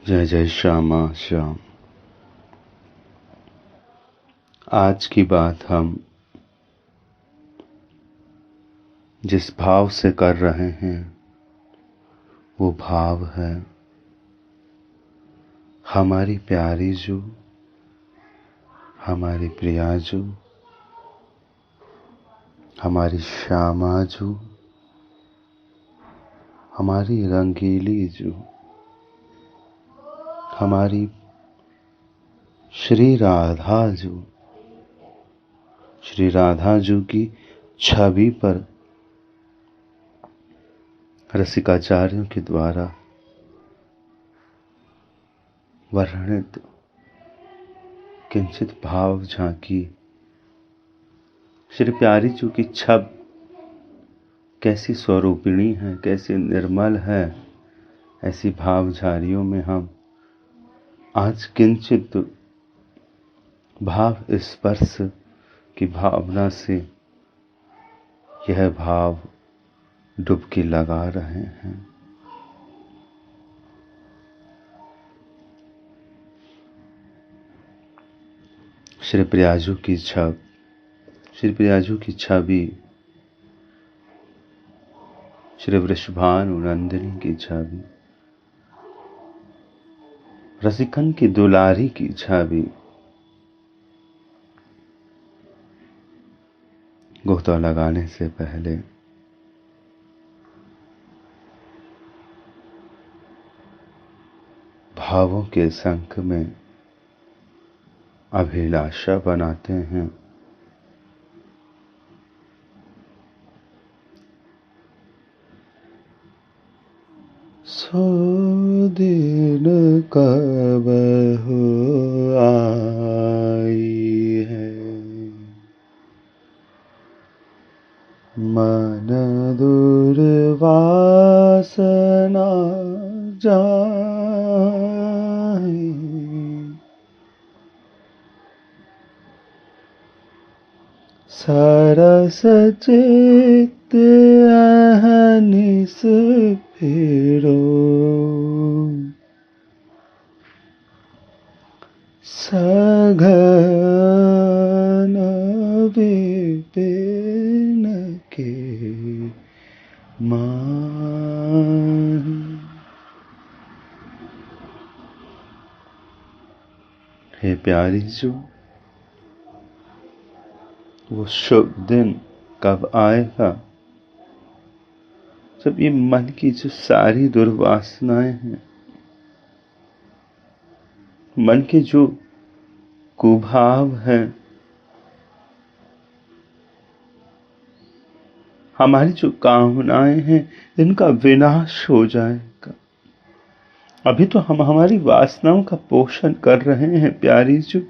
जय जय श्यामा श्याम। आज की बात हम जिस भाव से कर रहे हैं वो भाव है हमारी प्यारी जू, हमारी प्रिया जू, हमारी श्यामा जू, हमारी रंगीली जू, हमारी श्री राधा जू। श्री राधा जू की छवि पर रसिकाचार्यों के द्वारा वर्णित किंचित भाव झांकी। श्री प्यारी जू की छब कैसी स्वरूपिणी है, कैसी निर्मल है, ऐसी भाव झारियों में हम आज किंचित भाव स्पर्श की भावना से यह भाव डुबकी लगा रहे हैं। श्री प्रियाजू की छब, श्री प्रियाजू की छवि, श्री वृषभानु नंदिनी की छवि, रसिकन की दुलारी की छवि, गोता लगाने से पहले भावों के संख में अभिलाषा बनाते हैं। सो दिन कब हो आई है, मन दुर्वासना जाए, सरस चित्त अहनिस फिरो, सघन विपिन के मान। हे प्यारी जू, वो शुभ दिन कब आएगा जब ये मन की जो सारी दुर्वासनाएं हैं, मन के जो कुभाव हैं, हमारी जो कामनाएं हैं, इनका विनाश हो जाएगा। अभी तो हम हमारी वासनाओं का पोषण कर रहे हैं प्यारी जू,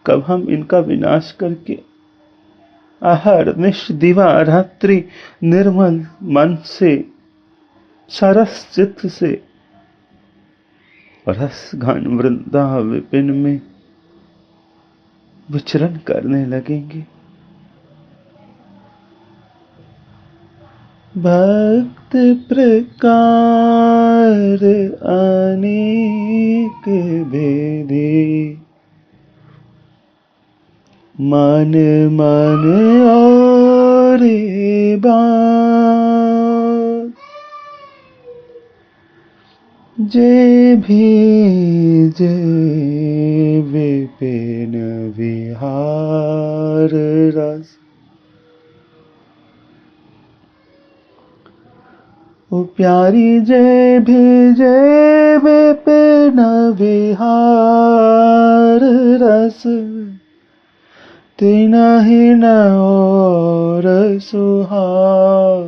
कब हम इनका विनाश करके अहर्निश दिवा रात्रि निर्मल मन से, सरस चित्त से रस घन वृंदा विपिन में विचरण करने लगेंगे। भक्त प्रकार अनेक भेदी, मन मन और बात, जे भीजे विपिन विहार रस। ओ प्यारी जे भीजे विपिन विहार रस, तिनहि न और सुहाव।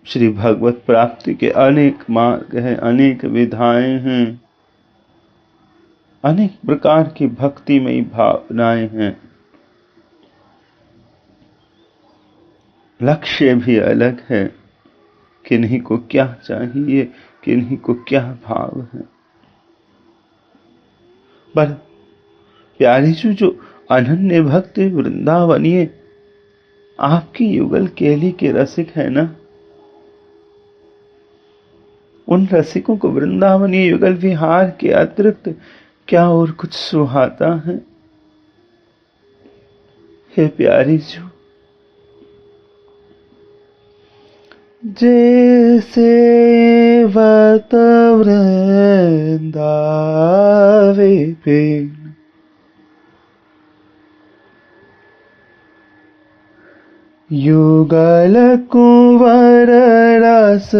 श्री भगवत प्राप्ति के अनेक मार्ग हैं, अनेक विधाएं हैं, अनेक प्रकार की भक्तिमयी भावनाएं हैं। लक्ष्य भी अलग है, किन्हीं को क्या चाहिए, किन्हीं को क्या भाव है। पर प्यारी जो अनन्य भक्त वृंदावनीय आपकी युगल केली के रसिक है ना, उन रसिकों को वृंदावनीय युगल विहार के अतिरिक्त क्या और कुछ सुहाता है? हे प्यारी जो, जैसे वत वृंदावे बिन युगल कुंवर रसैन,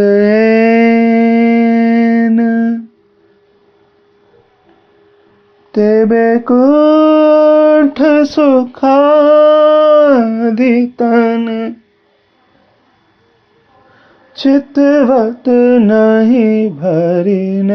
तेबे कुंठ सुखादितन चितवत नहीं भरिन।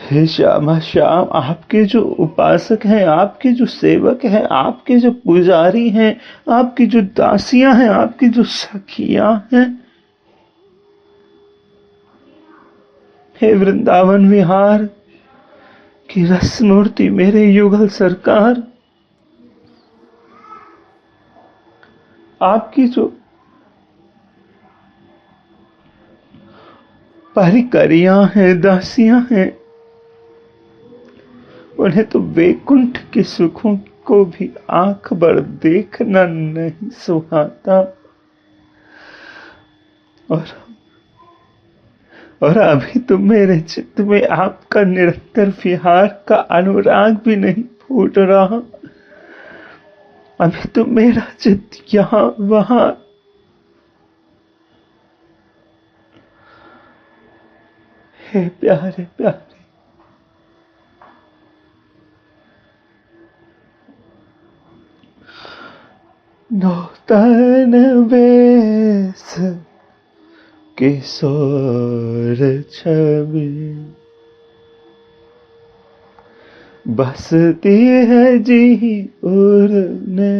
हे श्यामा श्याम, आपके जो उपासक हैं, आपके जो सेवक हैं, आपके जो पुजारी हैं, आपकी जो दासियां हैं, आपकी जो सखियां हैं, हे वृंदावन विहार की रस मूर्ति मेरे युगल सरकार, आपकी जो परिकरियां हैं, दासियां हैं, उन्हें तो वैकुंठ के सुखों को भी आंख भर देखना नहीं सुहाता। और अभी तो मेरे चित्त में आपका निरंतर विहार का अनुराग भी नहीं फूट रहा। अभी तो मेरा चित्त यहाँ वहां, हे प्यारे प्यारे, नूतन वेश किशोर छवि, बसती है जी उड़ने,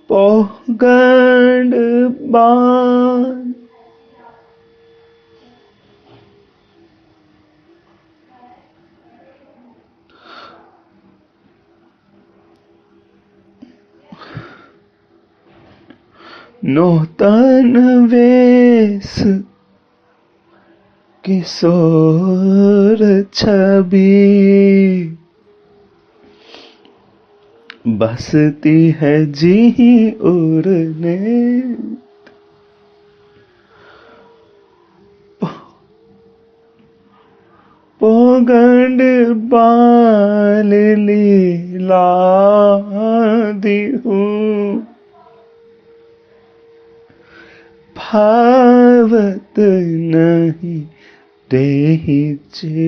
पौगंड बाण नूतन वेश किशोर छवि, बसती है जी उड़ने, पौगंड बाल लीला दी हूँ, भावत नहीं देहिचे।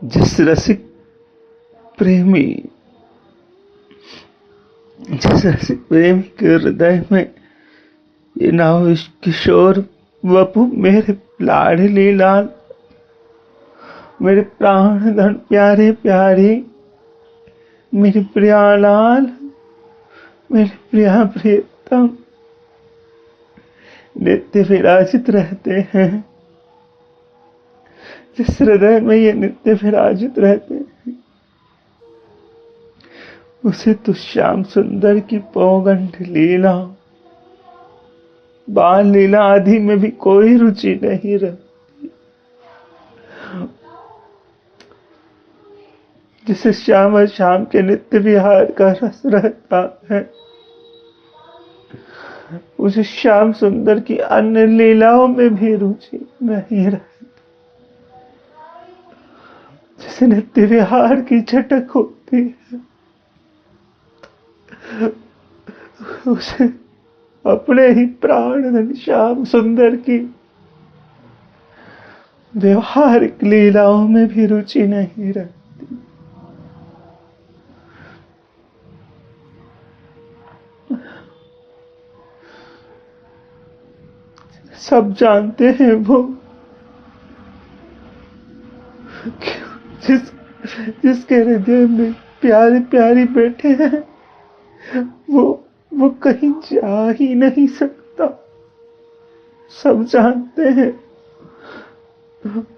जिस रसिक प्रेमी के हृदय में ये नाव किशोर वपु मेरे लाडले लाल, मेरे प्राण धन प्यारे प्यारे, मेरे प्रियालाल, मेरे प्रिया प्रियतम नित्य विराजित रहते हैं, जिस हृदय में ये नित्य विराजित रहते हैं, उसे तो श्याम सुंदर की पौगंड लीला, बाल लीला आदि में भी कोई रुचि नहीं रहती। जिसे श्याम और शाम के नित्य विहार का रस रहता है, उसे श्याम सुंदर की अन्य लीलाओं में भी रुचि नहीं रहती। जिसे नित्य विहार की झटक होती है, उसे अपने ही प्राण श्याम सुंदर की व्यवहारिक लीलाओं में भी रुचि नहीं रहती। सब जानते हैं वो जिसके हृदय में प्यारे प्यारी बैठे हैं, वो कहीं जा ही नहीं सकता, सब जानते हैं,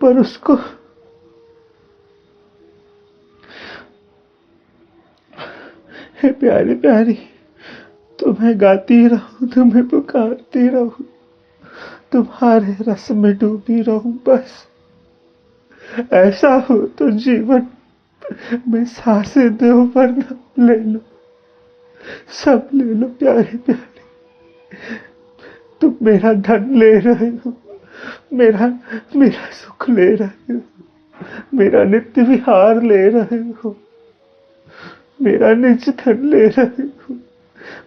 पर उसको हे प्यारी प्यारी, तुम्हें गाती रहूं, तुम्हें पुकारती रहूं, तुम्हारे रस में डूबी रहूं, बस ऐसा हो तो जीवन में सांसें दो, वरना ले लो, सब ले लो प्यारी प्यारी। तुम मेरा धन ले रहे हो, मेरा मेरा सुख ले रहे हो, मेरा नित्य विहार ले रहे हो, मेरा निज धन ले रहे हो।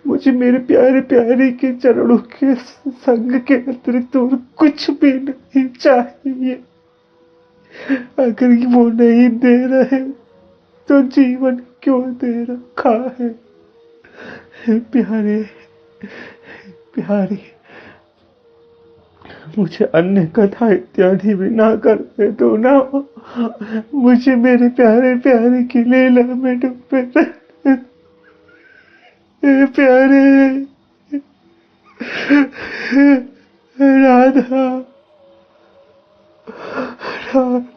मुझे मेरे प्यारे प्यारे के चरणों के संग के अतिरिक्त और कुछ भी नहीं चाहिए। अगर वो नहीं दे रहे तो जीवन क्यों दे रखा है? प्यारे प्यारी, मुझे अन्य कथा इत्यादि भी ना करते दो ना, मुझे मेरे प्यारे प्यारे की लीला में डूबे प्यारे राधा राधा।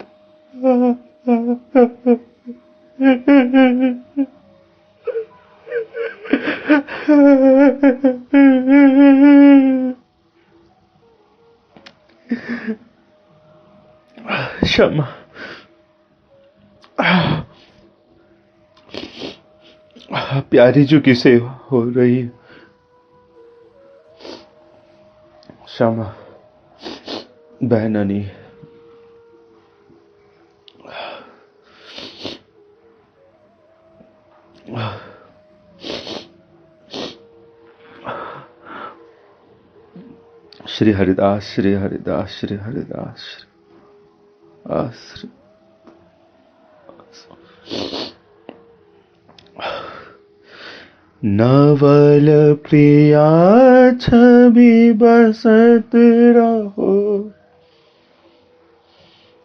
क्षमा, प्यारी जो की सेवा हो रही है, क्षमा बहननी। श्री हरिदास श्री हरिदास श्री हरिदास श्री आश्री। नवल प्रिया छवि बसत रहो,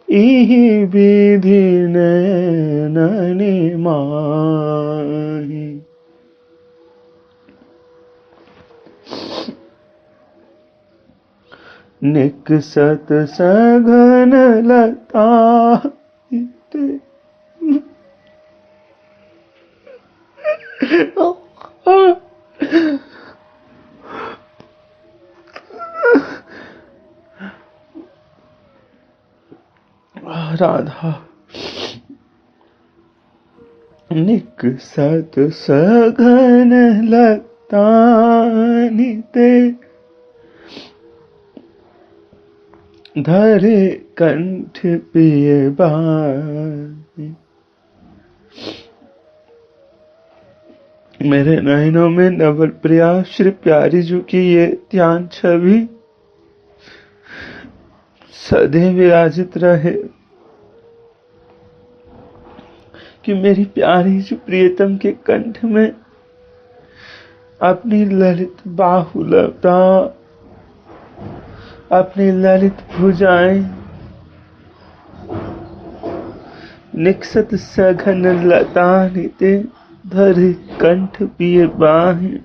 इहि विधि नैननि माहि। निकसत सघन लता राधा, निकसत सघन लता निते, धरे कंठ पिए बानी। मेरे नयनों में नवल प्रिया श्री प्यारी जी की ये ध्यान छवि सदैव विराजित रहे, कि मेरी प्यारी जो प्रियतम के कंठ में अपनी ललित बाहुलता, अपनी ललित भुजाएं, निकसत सघन लता निते, धरे कंठ पिए बाहें।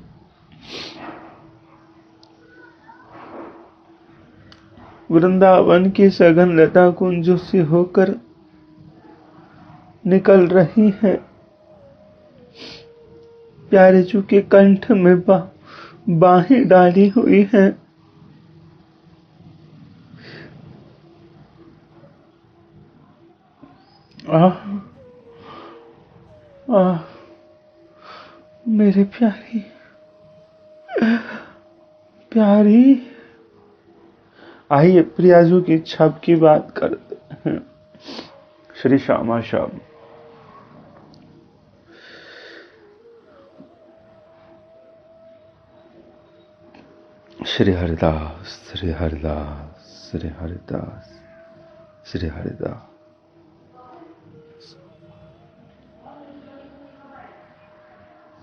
वृंदावन के सघन लता कुंजों से होकर निकल रही है, प्यारे जू के कंठ में बाहें डाली हुई हैं। मेरे प्यारी प्यारी, आइए प्रियाजू की छब की बात करते हैं। श्री श्यामा श्याम। श्री हरिदास श्री हरिदास श्री हरिदास श्री हरिदास।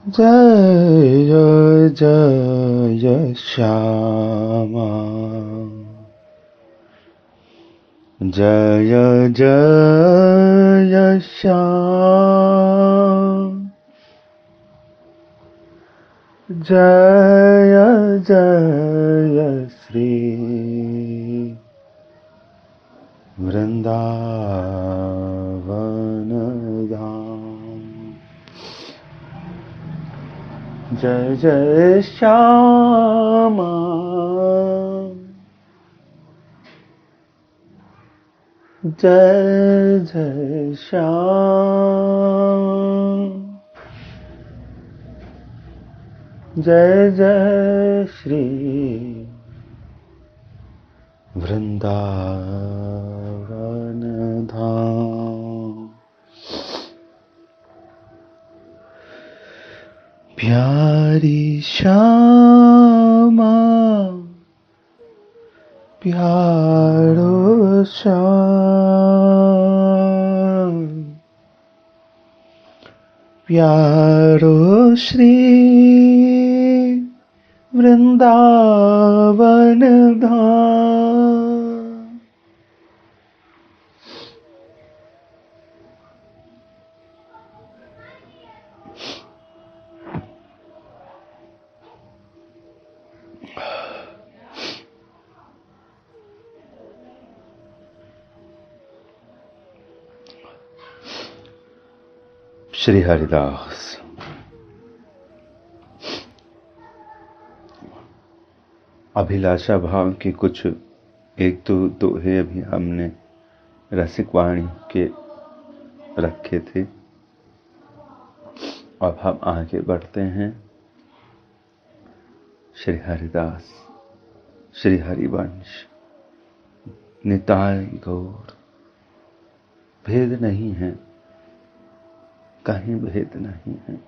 जय जय श्यामा, जय जय श्याम, जय जय श्री वृंदावन धाम। जय जय श्यामा, जय जय श्याम, जय जय श्री वृंदावन धाम। प्यारी श्यामा प्यारो श्याम, प्यारो श्री वृंदावन धाम। श्री हरिदास। अभिलाषा भाव के कुछ एक दो दोहे अभी हमने रसिक वाणी के रखे थे। अब हम आगे बढ़ते हैं। श्री हरिदास, श्री हरिवंश, निताय गौर। भेद नहीं है, कहीं भेद नहीं है।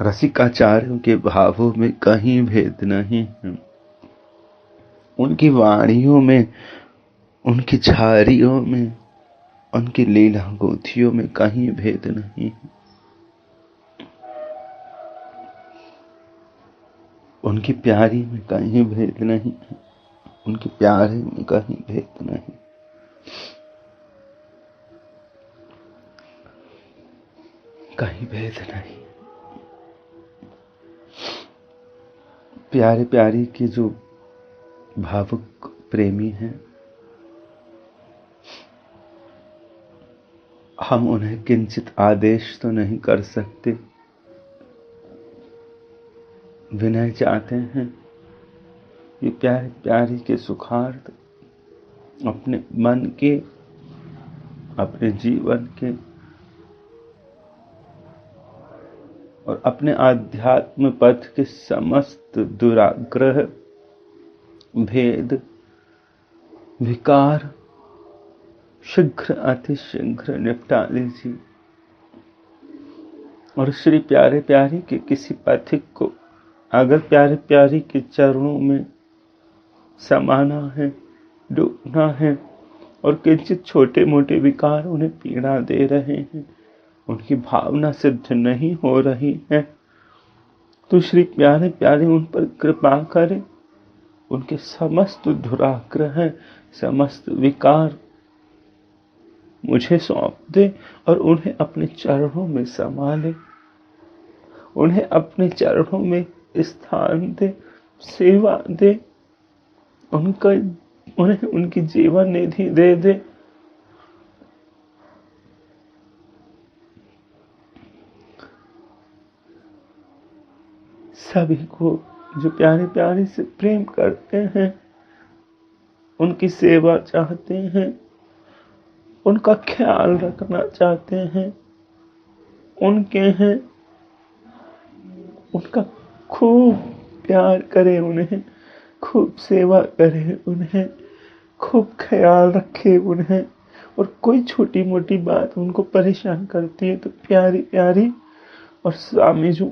रसिकाचार्यों के भावों में कहीं भेद नहीं है। उनकी वाणियों में, उनकी झारियों में, उनकी लीला गोथियों में कहीं भेद नहीं है। उनकी प्यारी में कहीं भेद नहीं है, उनके प्यारे में कहीं भेद नहीं। कहीं भेद नहीं। प्यारे प्यारी के जो भावुक प्रेमी हैं, हम उन्हें किंचित आदेश तो नहीं कर सकते। विनय चाहते हैं कि प्यारे प्यारी के सुखार्थ अपने मन के, अपने जीवन के और अपने आध्यात्म पथ के समस्त दुराग्रह, भेद, विकार शीघ्र अतिशीघ्र निपटा लीजिए। और श्री प्यारे प्यारी के किसी पथिक को अगर प्यारे प्यारी के चरणों में समाना है, डूबना है, और किंचित छोटे मोटे विकार उन्हें पीड़ा दे रहे हैं, उनकी भावना सिद्ध नहीं हो रही है, तो श्री प्यारे प्यारे उन पर कृपा करें। उनके समस्त दुराग्रह, समस्त विकार मुझे सौंप दे और उन्हें अपने चरणों में समा ले। उन्हें अपने चरणों में स्थान दे, सेवा दे, उन्हें उनकी जीवन निधि दे दे। सभी को जो प्यारे प्यारे से प्रेम करते हैं, उनकी सेवा चाहते हैं, उनका ख्याल रखना चाहते हैं, उनके हैं, उनका खूब प्यार करें, उन्हें खूब सेवा करें, उन्हें खूब ख्याल रखें उन्हें। और कोई छोटी मोटी बात उनको परेशान करती है तो प्यारी प्यारी और स्वामी जी,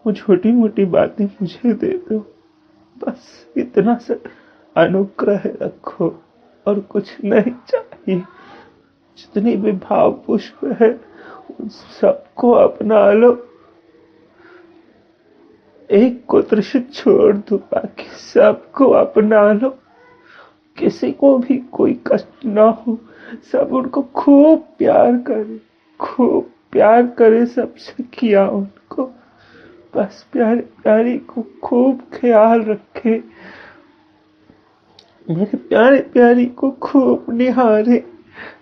वो छोटी मोटी बातें मुझे दे दो, बस इतना सा अनुग्रह रखो और कुछ नहीं चाहिए। जितने भी भाव पुष्प है उन सबको अपना लो, एक को त्रिषित छोड़ दो, बाकी सबको अपना लो। किसी को भी कोई कष्ट ना हो, सब उनको खूब प्यार करे, खूब प्यार करे सबसे किया उनको। बस प्यारे प्यारी को खूब ख्याल रखे, मेरे प्यारे प्यारी को खूब निहारे,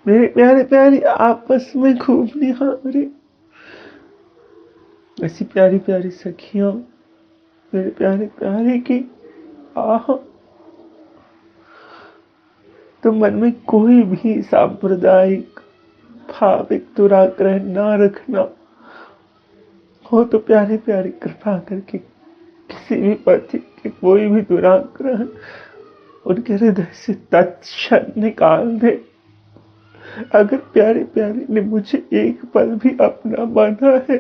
मेरे प्यारे प्यारी आपस में खूब निहारे। ऐसी प्यारी प्यारी सखियां मेरे प्यारे प्यारे की आह। तो मन में कोई भी सांप्रदायिक भाविक दुराग्रह ना रखना हो तो प्यारे प्यारी कृपा करके किसी भी पति के कोई भी दुराग्रह उनके हृदय से तत्क्षण निकाल दे। अगर प्यारे प्यारे ने मुझे एक पल भी अपना माना है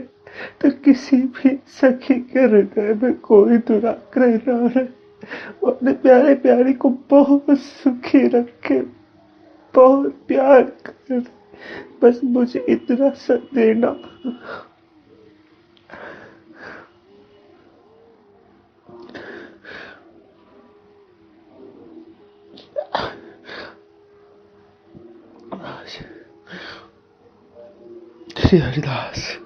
तो किसी भी सखी के हृदय में कोई दुराग्रह ना रहे। वो अपने प्यारे प्यारे को बहुत सुखी रखे, बहुत प्यार करे, बस मुझे इतना सा देना। श्री हरिदास।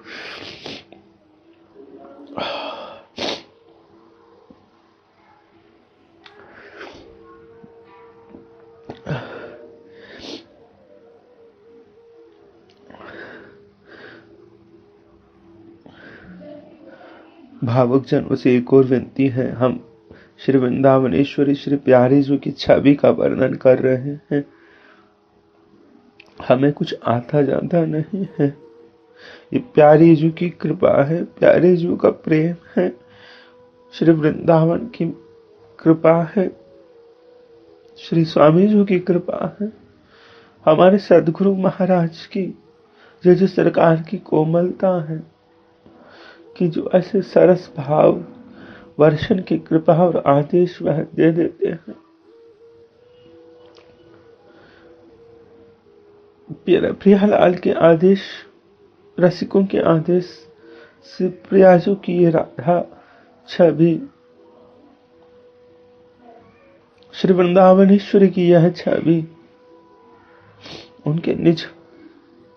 भावुक जनों से एक और विनती है। हम श्री वृंदावनेश्वरी श्री प्यारी जी की छवि का वर्णन कर रहे हैं। हमें कुछ आता जाता नहीं है, ये प्यारी जी की कृपा है, प्यारी जी का प्रेम है, श्री वृंदावन की कृपा है, श्री स्वामी जी की कृपा है, हमारे सदगुरु महाराज की जो सरकार की कोमलता है कि जो ऐसे सरस भाव वर्षण की कृपा और आदेश वह दे देते हैं। प्रियालाल के आदेश, रसिकों के आदेश से प्रियाजू की ये राधा छवि, श्री वृंदावनेश्वरी की यह छवि उनके निज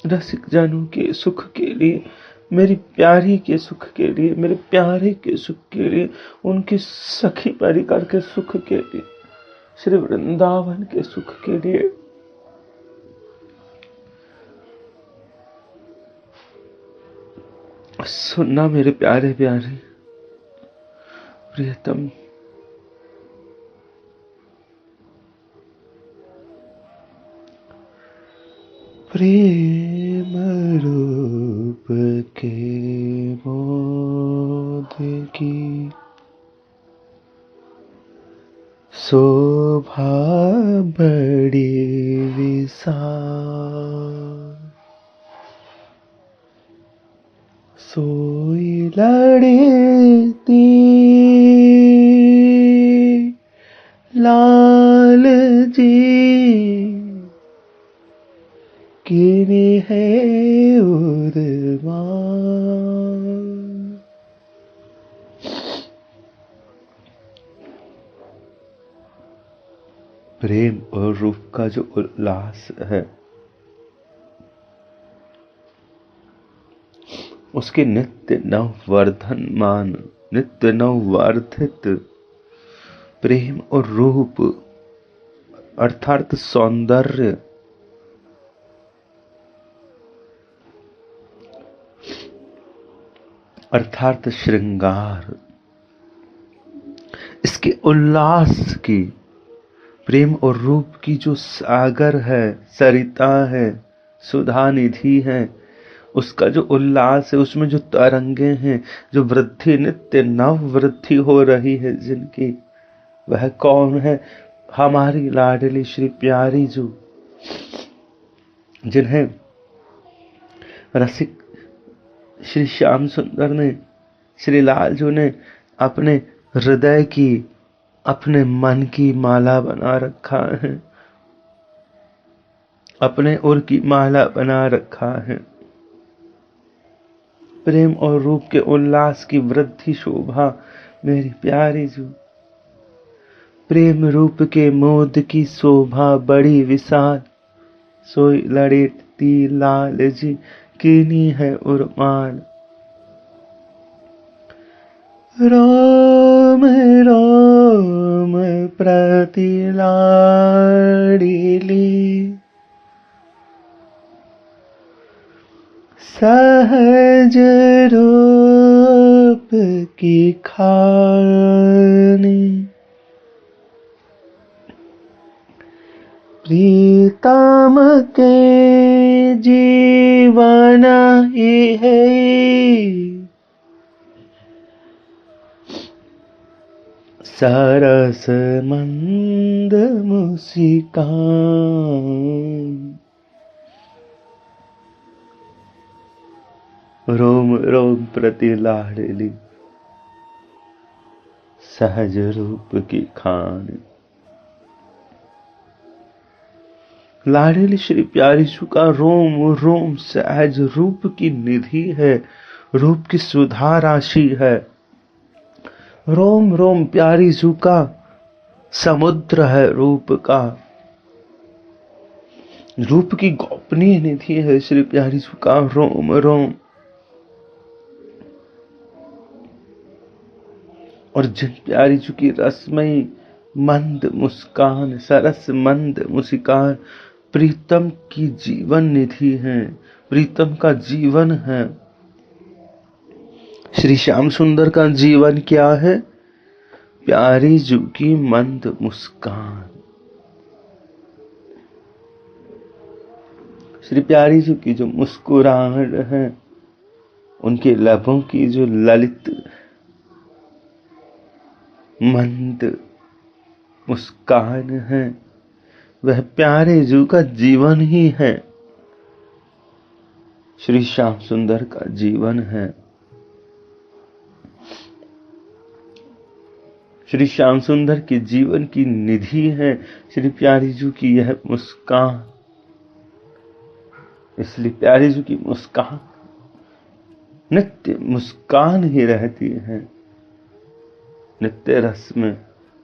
रसिक जनों के सुख के लिए, मेरी प्यारी के सुख के लिए, मेरे प्यारे के सुख के लिए, उनकी सखी परिकर के सुख के लिए, श्री वृंदावन के सुख के लिए सुनना मेरे प्यारे प्यारे प्रियतम। प्रेम रूप के मोद की शोभा बड़ी विशाल, सोई लड़ती लाल जी किने है उर्मा। प्रेम और रूप का जो उल्लास है उसके नित्य नववर्धनमान, नित्य नववर्धित प्रेम और रूप अर्थात सौंदर्य, अर्थात श्रृंगार, इसके उल्लास की, प्रेम और रूप की जो सागर है, सरिता है, सुधा निधि है, उसका जो उल्लास है, उसमें जो तरंगे हैं, जो वृद्धि, नित्य नव वृद्धि हो रही है जिनकी, वह कौन है? हमारी लाडली श्री प्यारी जो, जिन्हें रसिक श्री श्याम सुंदर ने, श्री लाल जो ने अपने हृदय की, अपने मन की माला बना रखा है, अपने उर की माला बना रखा है। प्रेम और रूप के उल्लास की वृद्धि शोभा मेरी प्यारी जो, प्रेम रूप के मोद की शोभा बड़ी विशाल, सोई लड़ेती लाल जी कीनी है उर्मान। रोम रोम प्रति लाडिली, सहज रूप की खानी, प्रीतम के जीवन ही है, सरस मंद मुस्कान। रोम रोम प्रति लाडली, सहज रूप की खान। लाडली श्री प्यारी जी का रोम रोम सहज रूप की निधि है, रूप की सुधा राशि है। रोम रोम प्यारी जी का समुद्र है रूप का, रूप की गोपनीय निधि है श्री प्यारी जी का रोम रोम। और जिन प्यारी जी की रसमयी मंद मुस्कान, सरस मंद मुस्कान प्रीतम की जीवन निधि है, प्रीतम का जीवन है। श्री श्याम सुंदर का जीवन क्या है? प्यारी जी की मंद मुस्कान। श्री प्यारी जी की जो मुस्कुराहट है, उनके लबों की जो ललित मंद मुस्कान है, वह प्यारे जी का जीवन ही है, श्री श्याम सुंदर का जीवन है। श्री श्याम सुंदर के जीवन की निधि है श्री प्यारी जी की यह मुस्कान। इसलिए प्यारी जी की मुस्कान नित्य मुस्कान ही रहती है, नित्य रस में,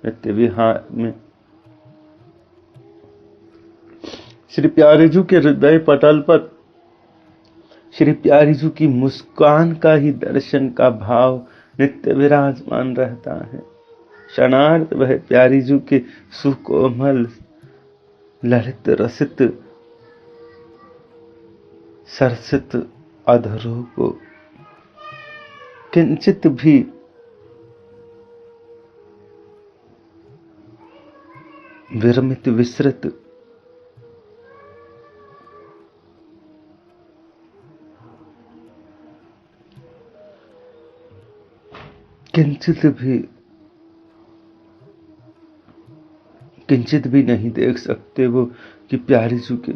नित्य विहार में। श्री प्यारी जी के हृदय पटल पर श्री प्यारी जी की मुस्कान का ही दर्शन का भाव नित्य विराजमान रहता है। क्षणार्थ वह प्यारी जी के सुकोमल ललित रसित सरसित अधरों को किंचित भी विरमित विसृत किंचित भी नहीं देख सकते वो कि प्यारी जी के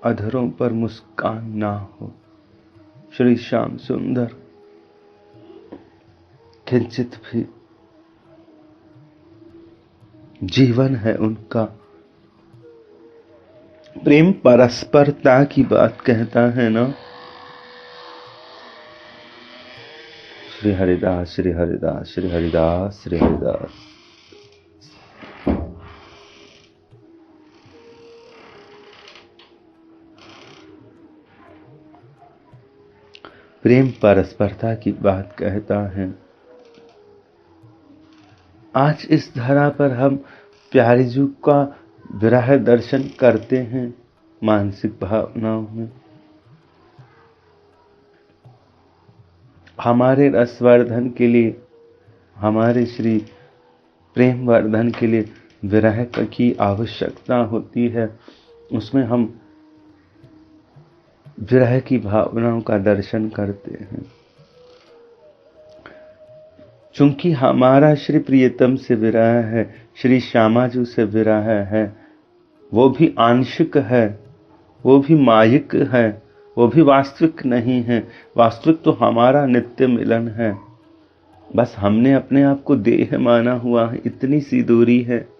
अधरों पर मुस्कान ना हो। श्री श्याम सुंदर किंचित भी जीवन है उनका। प्रेम परस्परता की बात कहता है ना। श्री हरिदास श्री हरिदास श्री हरिदास श्री हरिदास। प्रेम परस्परता की बात कहता है। आज इस धरा पर हम प्यारी जी का विरह दर्शन करते हैं मानसिक भावनाओं में। हमारे रसवर्धन के लिए, हमारे श्री प्रेम वर्धन के लिए विरह की आवश्यकता होती है। उसमें हम विरह की भावनाओं का दर्शन करते हैं। चूंकि हमारा श्री प्रियतम से विरह है, श्री श्यामा जी से विरह है, वो भी आंशिक है, वो भी मायिक है, वो भी वास्तविक नहीं है। वास्तविक तो हमारा नित्य मिलन है। बस हमने अपने आप को देह माना हुआ है, इतनी सी दूरी है।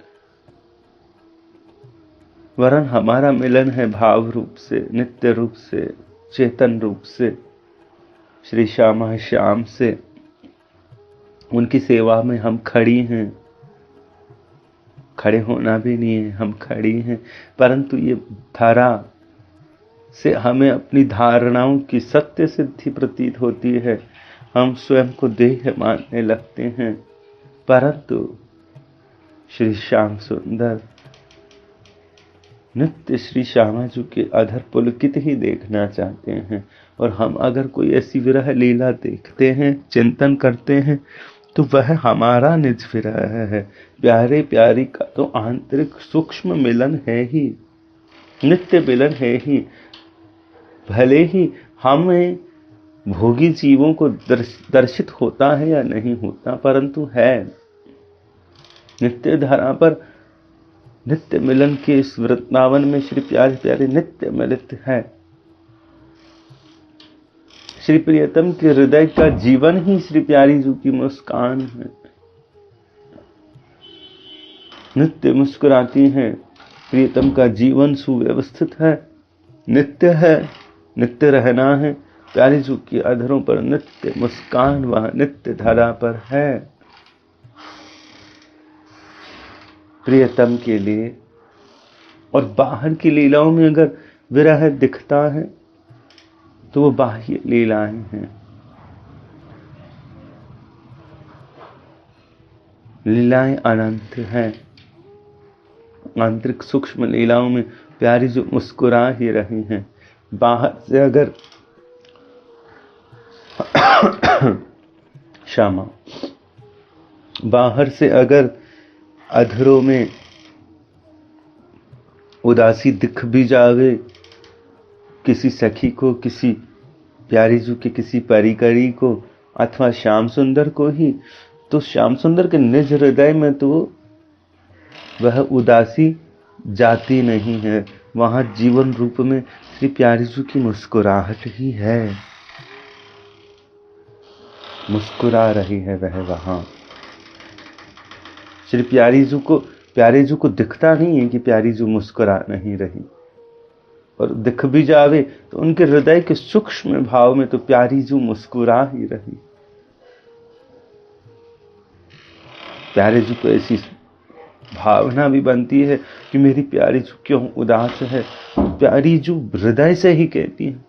वरन हमारा मिलन है भाव रूप से, नित्य रूप से, चेतन रूप से, श्री श्यामा श्याम से। उनकी सेवा में हम खड़ी हैं। खड़े होना भी नहीं है, हम खड़ी हैं। परंतु ये धारा से हमें अपनी धारणाओं की सत्य सिद्धि प्रतीत होती है। हम स्वयं को देह मानने लगते हैं, परंतु श्री श्याम सुंदर नित्य श्री श्यामा जी के अधर पुलकित ही देखना चाहते हैं। और हम अगर कोई ऐसी विरह लीला देखते हैं, चिंतन करते हैं, तो वह हमारा निज विरह है। प्यारे प्यारी का तो आंतरिक सूक्ष्म मिलन है ही, नित्य मिलन है ही। भले ही हमें भोगी जीवों को दर्शित होता है या नहीं होता, परंतु है। नित्य धारा पर नित्य मिलन के इस वृंदावन में श्री प्यारे प्यारे नित्य मिलित है। श्री प्रियतम के हृदय का जीवन ही श्री प्यारी जी की मुस्कान है। नित्य मुस्कुराती हैं। प्रियतम का जीवन सुव्यवस्थित है, नित्य है, नित्य रहना है। प्यारी जी की अधरों पर नित्य मुस्कान वह नित्य धारा पर है। प्रियतम के लिए और बाहर की लीलाओं में अगर विरह दिखता है तो वो बाह्य लीलाएं हैं। लीलाएं अनंत हैं। आंतरिक सूक्ष्म लीलाओं में प्यारी जो मुस्कुरा ही रही हैं। बाहर से अगर श्यामा, बाहर से अगर अधरों में उदासी दिख भी जावे किसी सखी को, किसी प्यारी जी के किसी परिकरी को, अथवा श्याम सुंदर को ही, तो श्याम सुंदर के निज हृदय में तो वह उदासी जाती नहीं है। वहां जीवन रूप में श्री प्यारी जी की मुस्कुराहट ही है, मुस्कुरा रही है वह वहां। श्री प्यारी जी को दिखता नहीं है कि प्यारी जी मुस्कुरा नहीं रही, और दिख भी जावे तो उनके हृदय के सूक्ष्म भाव में तो प्यारी जी मुस्कुरा ही रही। प्यारे जी को ऐसी भावना भी बनती है कि मेरी प्यारी जी क्यों उदास है। प्यारी जी हृदय से ही कहती है,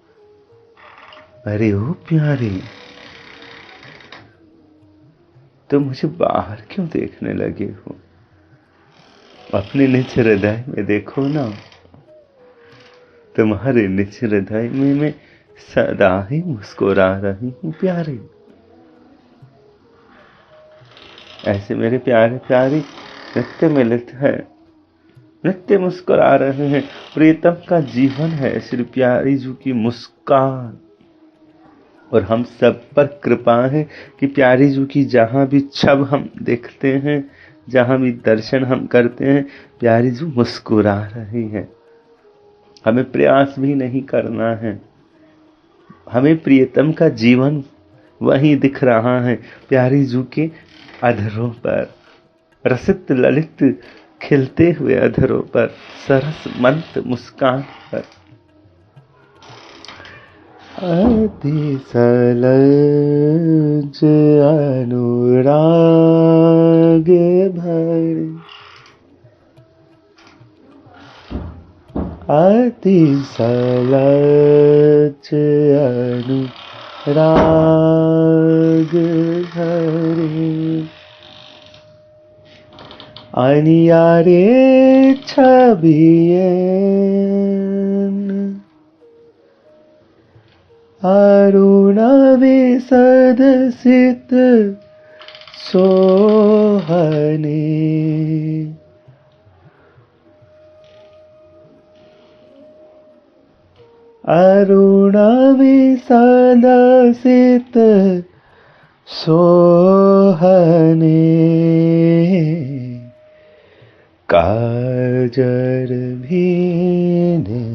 अरे ओ प्यारी, तो मुझे बाहर क्यों देखने लगे हो? अपने निज हृदय में देखो ना। तुम्हारे निज हृदय में मैं सदा ही मुस्कुरा रही हूं प्यारे। ऐसे मेरे प्यारे प्यारे नित्य मिलित है, नित्य मुस्कुरा रहे हैं। प्रियतम का जीवन है श्री प्यारी जी की मुस्कान। और हम सब पर कृपा है कि प्यारी जी की जहां भी छब हम देखते हैं, जहां भी दर्शन हम करते हैं, प्यारी जी मुस्कुरा रही है। हमें प्रयास भी नहीं करना है, हमें प्रियतम का जीवन वही दिख रहा है। प्यारी जी के अधरों पर, रसित ललित खिलते हुए अधरों पर, सरस मंत मुस्कान पर। अति सलज अनुराग भरे, अति सलज अनुराग भरे, अनियारे छबियन अरुण विसद सित सोहने, अरुण विसद सित सोहने, काजर भीने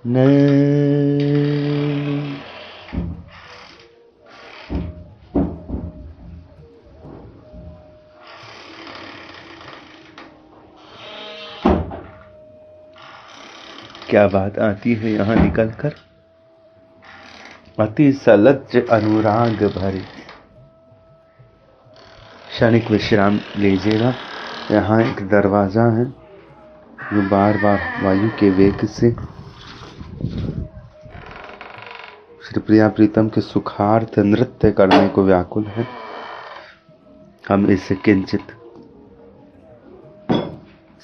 नैन। क्या बात आती है यहाँ निकलकर। अति सलज्ज अनुराग भरे। क्षणिक विश्राम लीजिएगा। यहाँ एक दरवाजा है जो बार बार वायु के वेग से श्री प्रिया प्रीतम के सुखार्थ नृत्य करने को व्याकुल है। हम इसे किंचित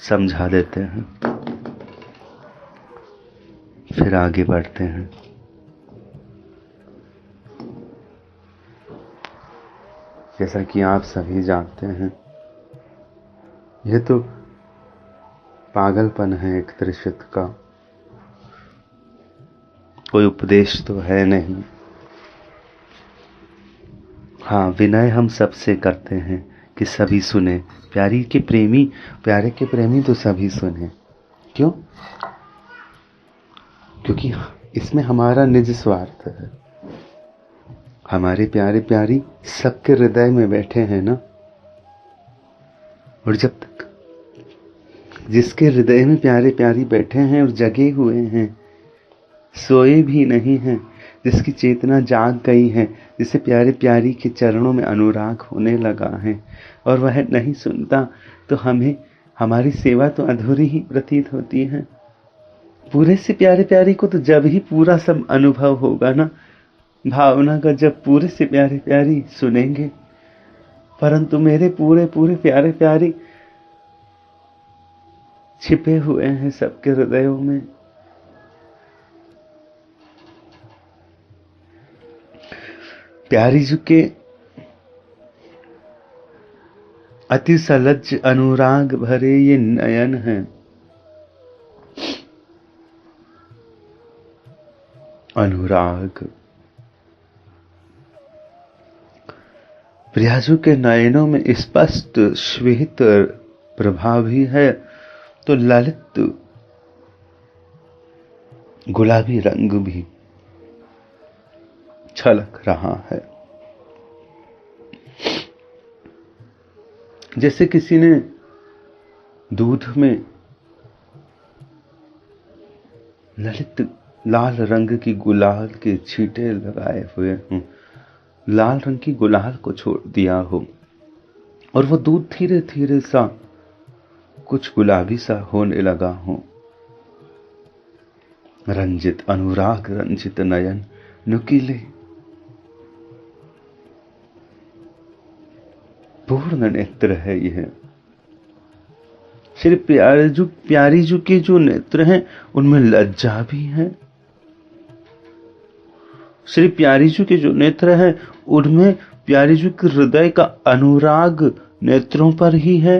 समझा देते हैं, फिर आगे बढ़ते हैं। जैसा कि आप सभी जानते हैं, यह तो पागलपन है एक त्रिशत का, कोई उपदेश तो है नहीं। हाँ, विनय हम सबसे करते हैं कि सभी सुने, प्यारे के प्रेमी तो सभी सुने। क्यों? क्योंकि इसमें हमारा निज स्वार्थ है। हमारे प्यारे प्यारी सबके हृदय में बैठे हैं ना, और जब तक जिसके हृदय में प्यारे प्यारी बैठे हैं और जगे हुए हैं, सोए भी नहीं हैं, जिसकी चेतना जाग गई है, जिसे प्यारे प्यारी के चरणों में अनुराग होने लगा है, और वह नहीं सुनता, तो हमें हमारी सेवा तो अधूरी ही प्रतीत होती है। पूरे से प्यारे प्यारी को तो जब ही पूरा सब अनुभव होगा ना, भावना का, जब पूरे से प्यारे प्यारी सुनेंगे। परंतु मेरे पूरे पूरे प्यारे प्यारी छिपे हुए हैं सबके हृदयों में। प्यारी जी के अति सलज्ज अनुराग भरे ये नयन हैं, अनुराग। प्रियाजू के नयनों में स्पष्ट श्वेत प्रभा भी है, तो ललित गुलाबी रंग भी छलक रहा है। जैसे किसी ने दूध में ललित लाल रंग की गुलाल के छींटे लगाए हुए हों, लाल रंग की गुलाल को छोड़ दिया हो, और वो दूध धीरे धीरे सा कुछ गुलाबी सा होने लगा हो। रंजित अनुराग रंजित नयन, नुकीले पूर्ण नेत्र है यह। श्री प्यारी जी के जो नेत्र हैं, उनमें लज्जा भी है। श्री प्यारी जी के जो नेत्र हैं, उनमें प्यारी जी के हृदय का अनुराग नेत्रों पर ही है।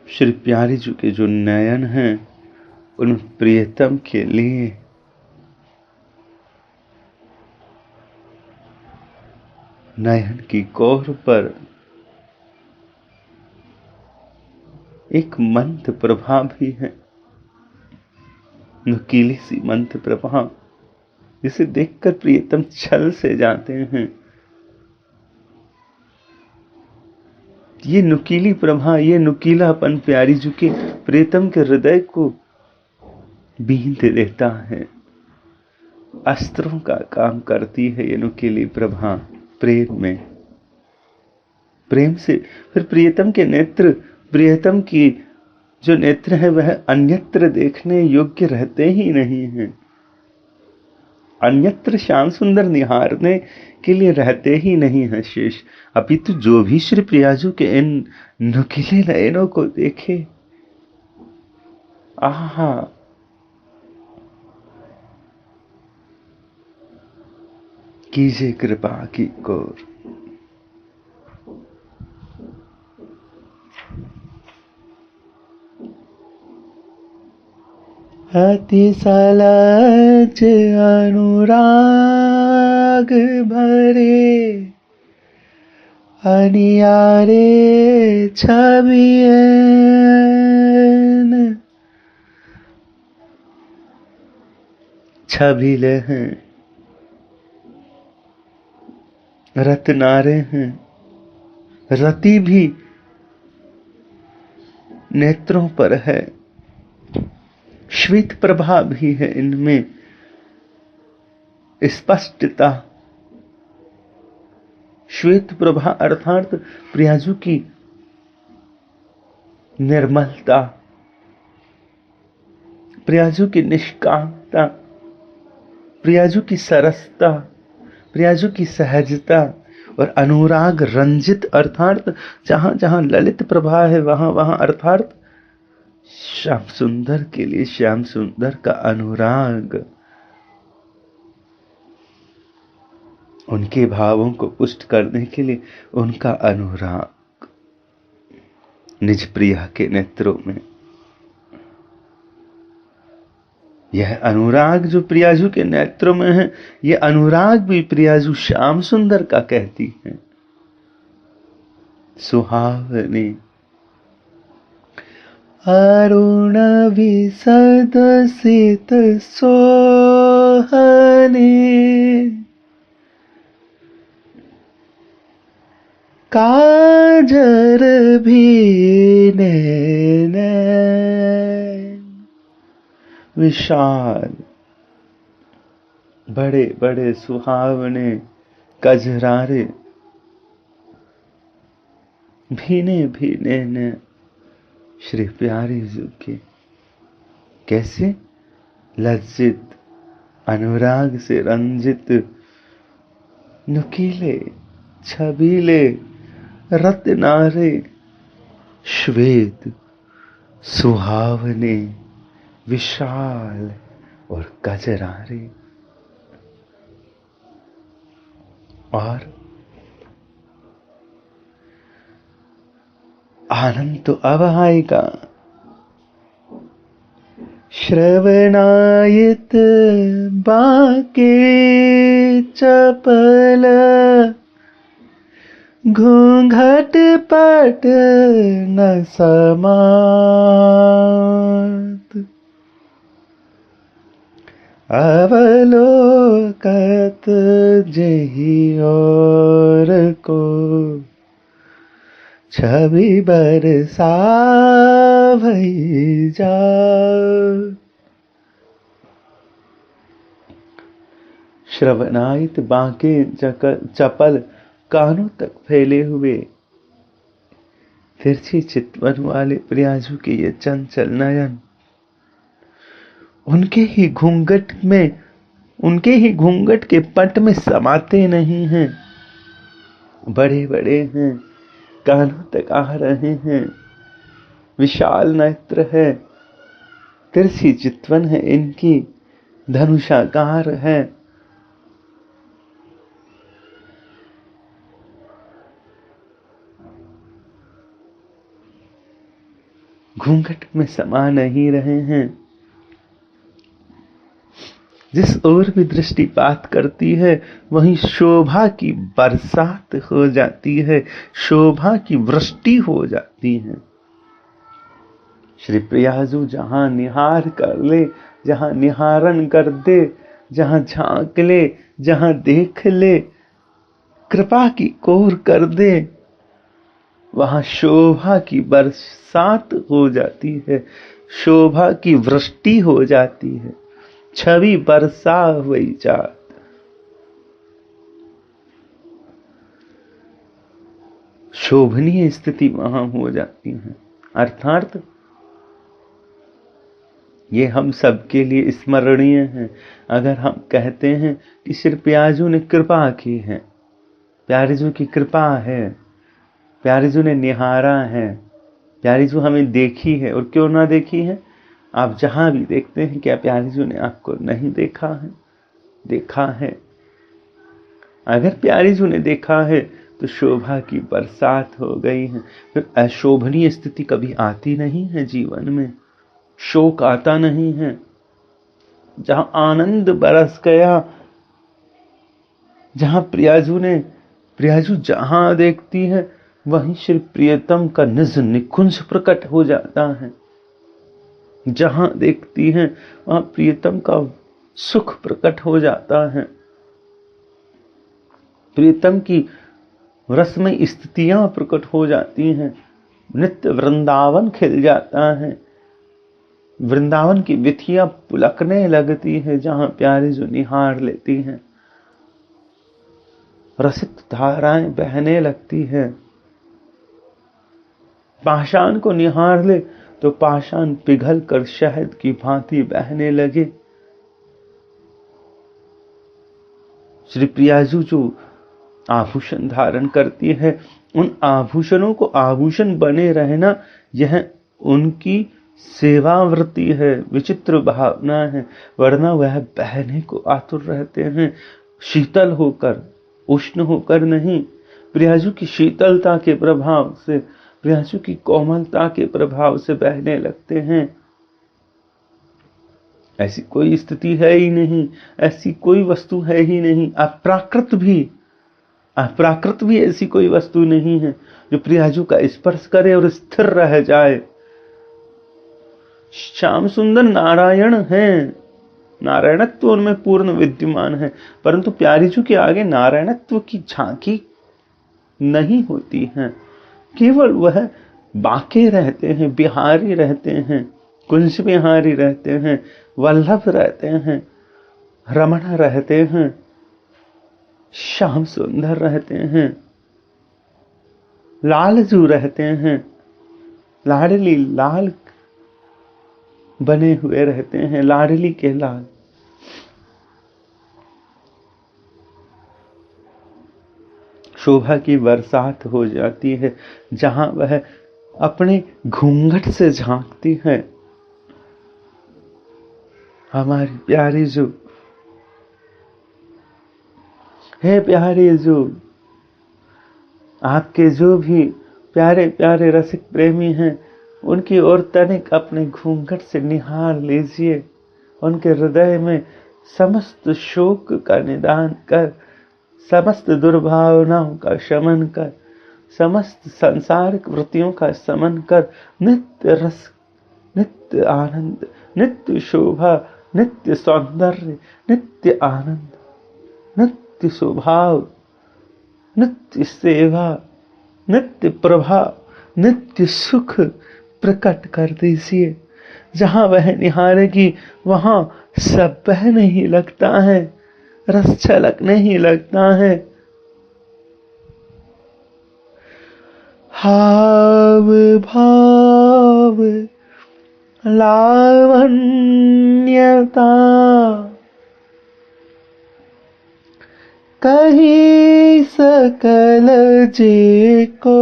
श्री प्यारी जी के जो नयन हैं, उन प्रियतम के लिए नयन की कोर पर एक मंद प्रभा भी है, नुकीली सी मंद प्रभा, जिसे देखकर प्रियतम छल से जाते हैं। ये नुकीली प्रभा, ये नुकीलापन प्यारी जी के प्रियतम के हृदय को बींध देता है। अस्त्रों का काम करती है ये नुकीली प्रभा प्रेम में। प्रेम से फिर प्रियतम के नेत्र, प्रियतम की जो नेत्र है, वह अन्यत्र देखने योग्य रहते ही नहीं हैं। अन्यत्र श्याम सुंदर निहारने के लिए रहते ही नहीं है शेष। अपितु जो भी श्री प्रियाजू के इन नुकीले नयनों को देखे, आहा, कीजिए कृपा की कोर। अति सलज अनुराग भरे अनियारे छबियन, छबिले हैं, रत्नारे हैं, रति भी नेत्रों पर है, श्वेत प्रभा भी है इनमें, स्पष्टता। श्वेत प्रभा अर्थात प्रियाजू की निर्मलता, प्रियाजू की निष्कामता, प्रियाजू की सरसता, प्रियाजू की सहजता और अनुराग रंजित अर्थात जहां जहां ललित प्रभा है वहां वहां अर्थात श्याम सुंदर के लिए श्याम सुंदर का अनुराग, उनके भावों को पुष्ट करने के लिए उनका अनुराग निज प्रिया के नेत्रों में। यह अनुराग जो प्रियाजू के नेत्रों में है, यह अनुराग भी प्रियाजू श्याम सुंदर का कहती है। सुहावने अरुण विशद सित सोहने, काजर भी नैन विशाल, बड़े बड़े सुहावने कजरारे, भीने भीने ने श्री प्यारी जी के कैसे लज्जित अनुराग से रंजित, नुकीले छबीले रत्नारे, श्वेत सुहावने विशाल और कजरारे। और आनंद तो अब आएगा। श्रवणायत बाके चपल, घूंघट पट न समात, अवलोकत जही और को, छवि बरसा भई जा। श्रवणायत बांके चपल, कानों तक फैले हुए तिरछी चितवन वाले प्रियाजू के ये चंचल नयन, उनके ही घूंघट के पट में समाते नहीं हैं, बड़े बड़े हैं, कानों तक आ रहे हैं, विशाल नेत्र है, तिरछी चितवन है इनकी, धनुषाकार है। घूंघट में समा नहीं रहे हैं। जिस ओर भी दृष्टिपात करती है वहीं शोभा की बरसात हो जाती है, शोभा की वृष्टि हो जाती है। श्री प्रियाजू जहां निहार कर ले, जहां निहारन कर दे, जहां झांक ले, जहां देख ले, कृपा की कोर कर दे, वहां शोभा की बरसात हो जाती है, शोभा की वृष्टि हो जाती है, छवि बरसा हुई जात। शोभनीय स्थिति वहां हो जाती है। अर्थात ये हम सबके लिए स्मरणीय है। अगर हम कहते हैं कि श्री प्याजू ने कृपा की है, प्यारीजू की कृपा है, प्यारीजू ने निहारा है, प्यारीजू हमें देखी है, और क्यों ना देखी है, आप जहां भी देखते हैं क्या प्यारीजू ने आपको नहीं देखा है? देखा है। अगर प्यारीजू ने देखा है तो शोभा की बरसात हो गई है। फिर अशोभनीय स्थिति कभी आती नहीं है जीवन में, शोक आता नहीं है। जहां आनंद बरस गया, जहां प्रियाजू जहां देखती है वहीं श्री प्रियतम का निज निकुंज प्रकट हो जाता है। जहां देखती हैं वहां प्रियतम का सुख प्रकट हो जाता है। प्रियतम की रसमय स्थितियां प्रकट हो जाती हैं। नित्य वृंदावन खिल जाता है। वृंदावन की विथियां पुलकने लगती है जहां प्यारी जो निहार लेती हैं। रसिक धाराएं बहने लगती है। पाषाण को निहार ले तो पाषाण पिघल कर शहद की भांति बहने लगे। श्री प्रियाजू जो आभूषण धारण करती है, उन आभूषणों को आभूषण बने रहना यह उनकी सेवावृत्ति है, विचित्र भावना है। वरना वह बहने को आतुर रहते हैं, शीतल होकर, उष्ण होकर नहीं। प्रियाजू की शीतलता के प्रभाव से, प्रियाजू की कोमलता के प्रभाव से बहने लगते हैं। ऐसी कोई स्थिति है ही नहीं, ऐसी कोई वस्तु है ही नहीं। अप्राकृत भी ऐसी कोई वस्तु नहीं है जो प्रियाजू का स्पर्श करे और स्थिर रह जाए। श्याम सुंदर नारायण हैं, नारायणत्व उनमें पूर्ण विद्यमान है, परंतु प्यारीजू के आगे नारायणत्व की झांकी नहीं होती है। केवल वह बाके रहते हैं, बिहारी रहते हैं, कुंज बिहारी रहते हैं, वल्लभ रहते हैं, रमण रहते हैं, श्याम सुंदर रहते हैं, लालजू रहते हैं, लाडली लाल बने हुए रहते हैं, लाडली के लाल। शोभा की बरसात हो जाती है जहां वह अपने घूंघट से झांकती है। हमारी प्यारी जू, हे प्यारी जू, आपके जो भी प्यारे प्यारे रसिक प्रेमी हैं, उनकी ओर तनिक अपने घूंघट से निहार लीजिए। उनके हृदय में समस्त शोक का निदान कर, समस्त दुर्भावनाओं का शमन कर, समस्त सांसारिक वृत्तियों का समन कर, नित्य रस, नित्य आनंद, नित्य शोभा, नित्य सौंदर्य, नित्य आनंद, नित्य स्वभाव, नित्य सेवा, नित्य प्रभाव, नित्य सुख प्रकट कर दीजिए। जहां वह निहारेगी वहां सब बहने ही लगता है, रस छलकने ही लगता है। हाव भाव लावण्यता कहीं सकल जी को,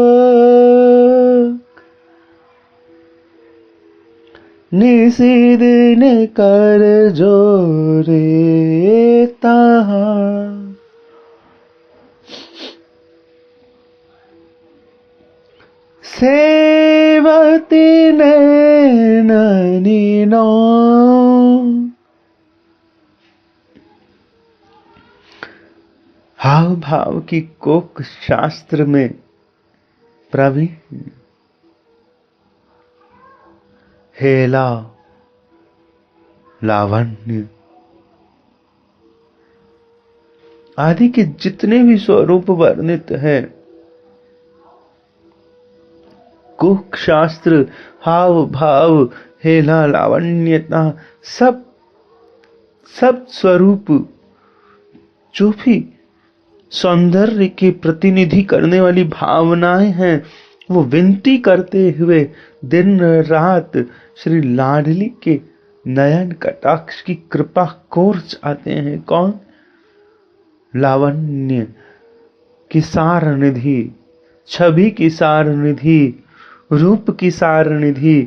निषिदिन कर जोरे तहाँ। सेवती नैननी नो, हाव भाव की कोक शास्त्र में प्रवीण, हेला, लावण्य आदि के जितने भी स्वरूप वर्णित हैं, कोक शास्त्र, हाव भाव, हेला, लावण्यता, सब स्वरूप जो भी सौंदर्य के प्रतिनिधि करने वाली भावनाएं हैं, वो विनती करते हुए दिन रात श्री लाडली के नयन कटाक्ष की कृपा कोर चाहते हैं। कौन? लावण्य की सार निधि, छवि की सार निधि, रूप की सार निधि,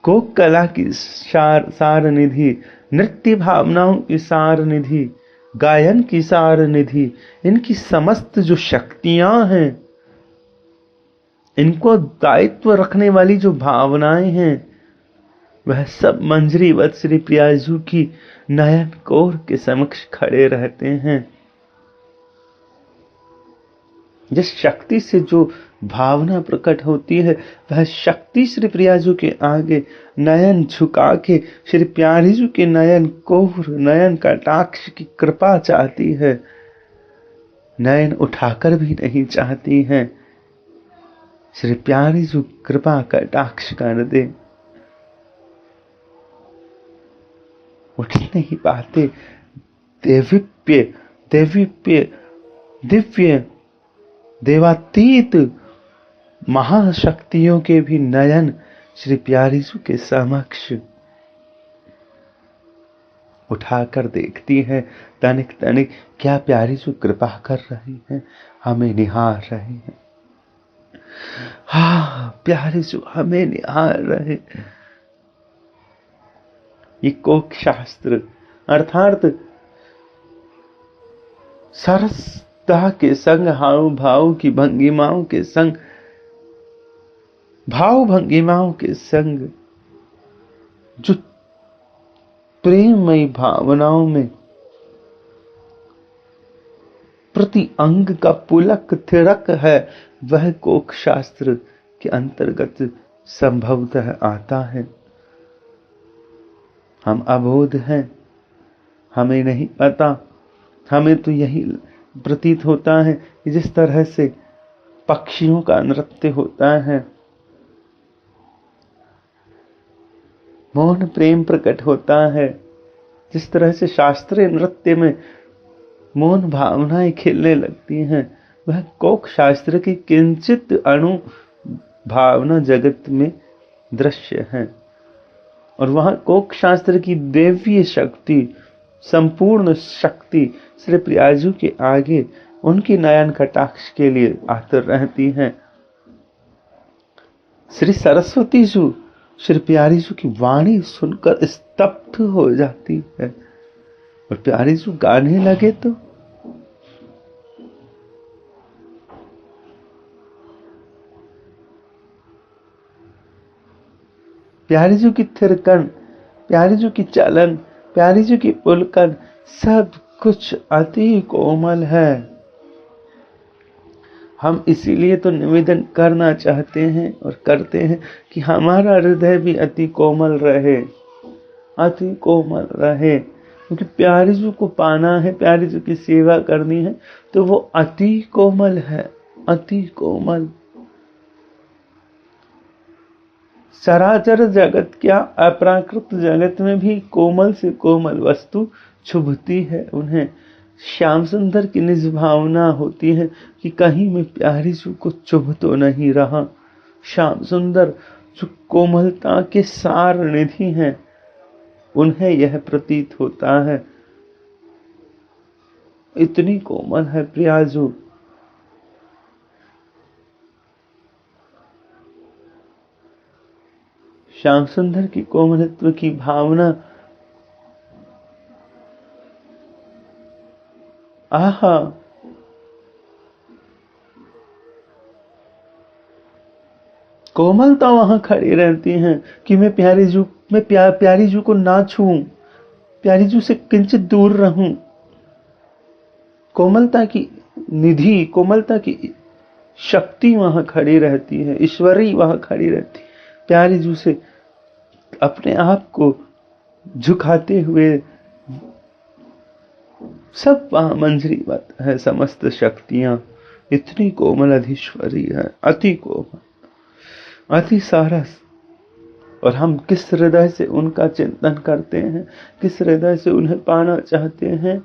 कोक कला की सार निधि, नृत्य भावनाओं की सार निधि, गायन की सार निधि, इनकी समस्त जो शक्तियां हैं, इनको दायित्व रखने वाली जो भावनाएं हैं, वह सब मंजरी वत श्री प्रियाजू की नयन कोर के समक्ष खड़े रहते हैं। जिस शक्ति से जो भावना प्रकट होती है, वह शक्ति श्री प्रियाजू के आगे नयन झुका के श्री प्यारीजू के नयन कोर, नयन कटाक्ष की कृपा चाहती है, नयन उठाकर भी नहीं चाहती है। श्री प्यारीजू कृपा कटाक्ष कर दे। उठ नहीं पाते, देवीप्य दिव्य देवातीत महाशक्तियों के भी नयन श्री प्यारीजू के समक्ष उठाकर देखती है, तनिक तनिक क्या प्यारी जो कृपा कर रही है, हमें निहार रहे हैं। हाँ, प्यारे जो हमें निहार रहे। ये कोक शास्त्र अर्थात सरसता के संग, हाव भाव की भंगिमाओं के संग, भाव भंगिमाओं के संग जो प्रेममयी भावनाओं में प्रति अंग का पुलक थिरक है, वह कोक शास्त्र के अंतर्गत संभवतः आता है। हम अबोध हैं, हमें नहीं पता। हमें तो यही प्रतीत होता है कि जिस तरह से पक्षियों का नृत्य होता है, मौन प्रेम प्रकट होता है, जिस तरह से शास्त्रीय नृत्य में मौन भावनाएं खिलने लगती हैं, वह कोक शास्त्र की किंचित अणु भावना जगत में दृश्य है। और वहां कोक शास्त्र की दैवीय शक्ति, संपूर्ण शक्ति श्री प्रियाजू के आगे उनकी नयन कटाक्ष के लिए आतुर रहती हैं। श्री सरस्वती जी श्री प्यारी जी की वाणी सुनकर स्तब्ध हो जाती है, और प्यारी जी गाने लगे तो प्यारी जी की थिरकन, प्यारी जी की चलन, प्यारी जी की पुलकन, सब कुछ अति कोमल है। हम इसीलिए तो निवेदन करना चाहते हैं और करते हैं कि हमारा हृदय भी अति कोमल रहे, अति कोमल रहे। क्योंकि प्यारी जी को पाना है, प्यारी जी की सेवा करनी है, तो वो अति कोमल है, अति कोमल। चराचर जगत क्या, अप्राकृत जगत में भी कोमल से कोमल वस्तु छुभती है उन्हें। श्याम सुंदर की निज भावना होती है कि कहीं मैं प्यारी जी को चुभ तो नहीं रहा। श्याम सुंदर जो कोमलता के सार निधि हैं, उन्हें यह प्रतीत होता है, इतनी कोमल है प्रियाजू। श्याम सुंदर की कोमलत्व की भावना, आहा, कोमलता वहां खड़ी रहती है कि मैं प्यारी जू को ना छूऊं, प्यारी जू से किंचित दूर रहूं। कोमलता की निधि, कोमलता की शक्ति वहां खड़ी रहती है, ईश्वरी वहां खड़ी रहती है। प्यारी जू से अपने आप को झुकाते हुए सब वहां मंजरीवत है, समस्त शक्तियां इतनी कोमल अधीश्वरी है, अति कोमल, अति सारस। और हम किस हृदय से उनका चिंतन करते हैं, किस हृदय से उन्हें पाना चाहते हैं।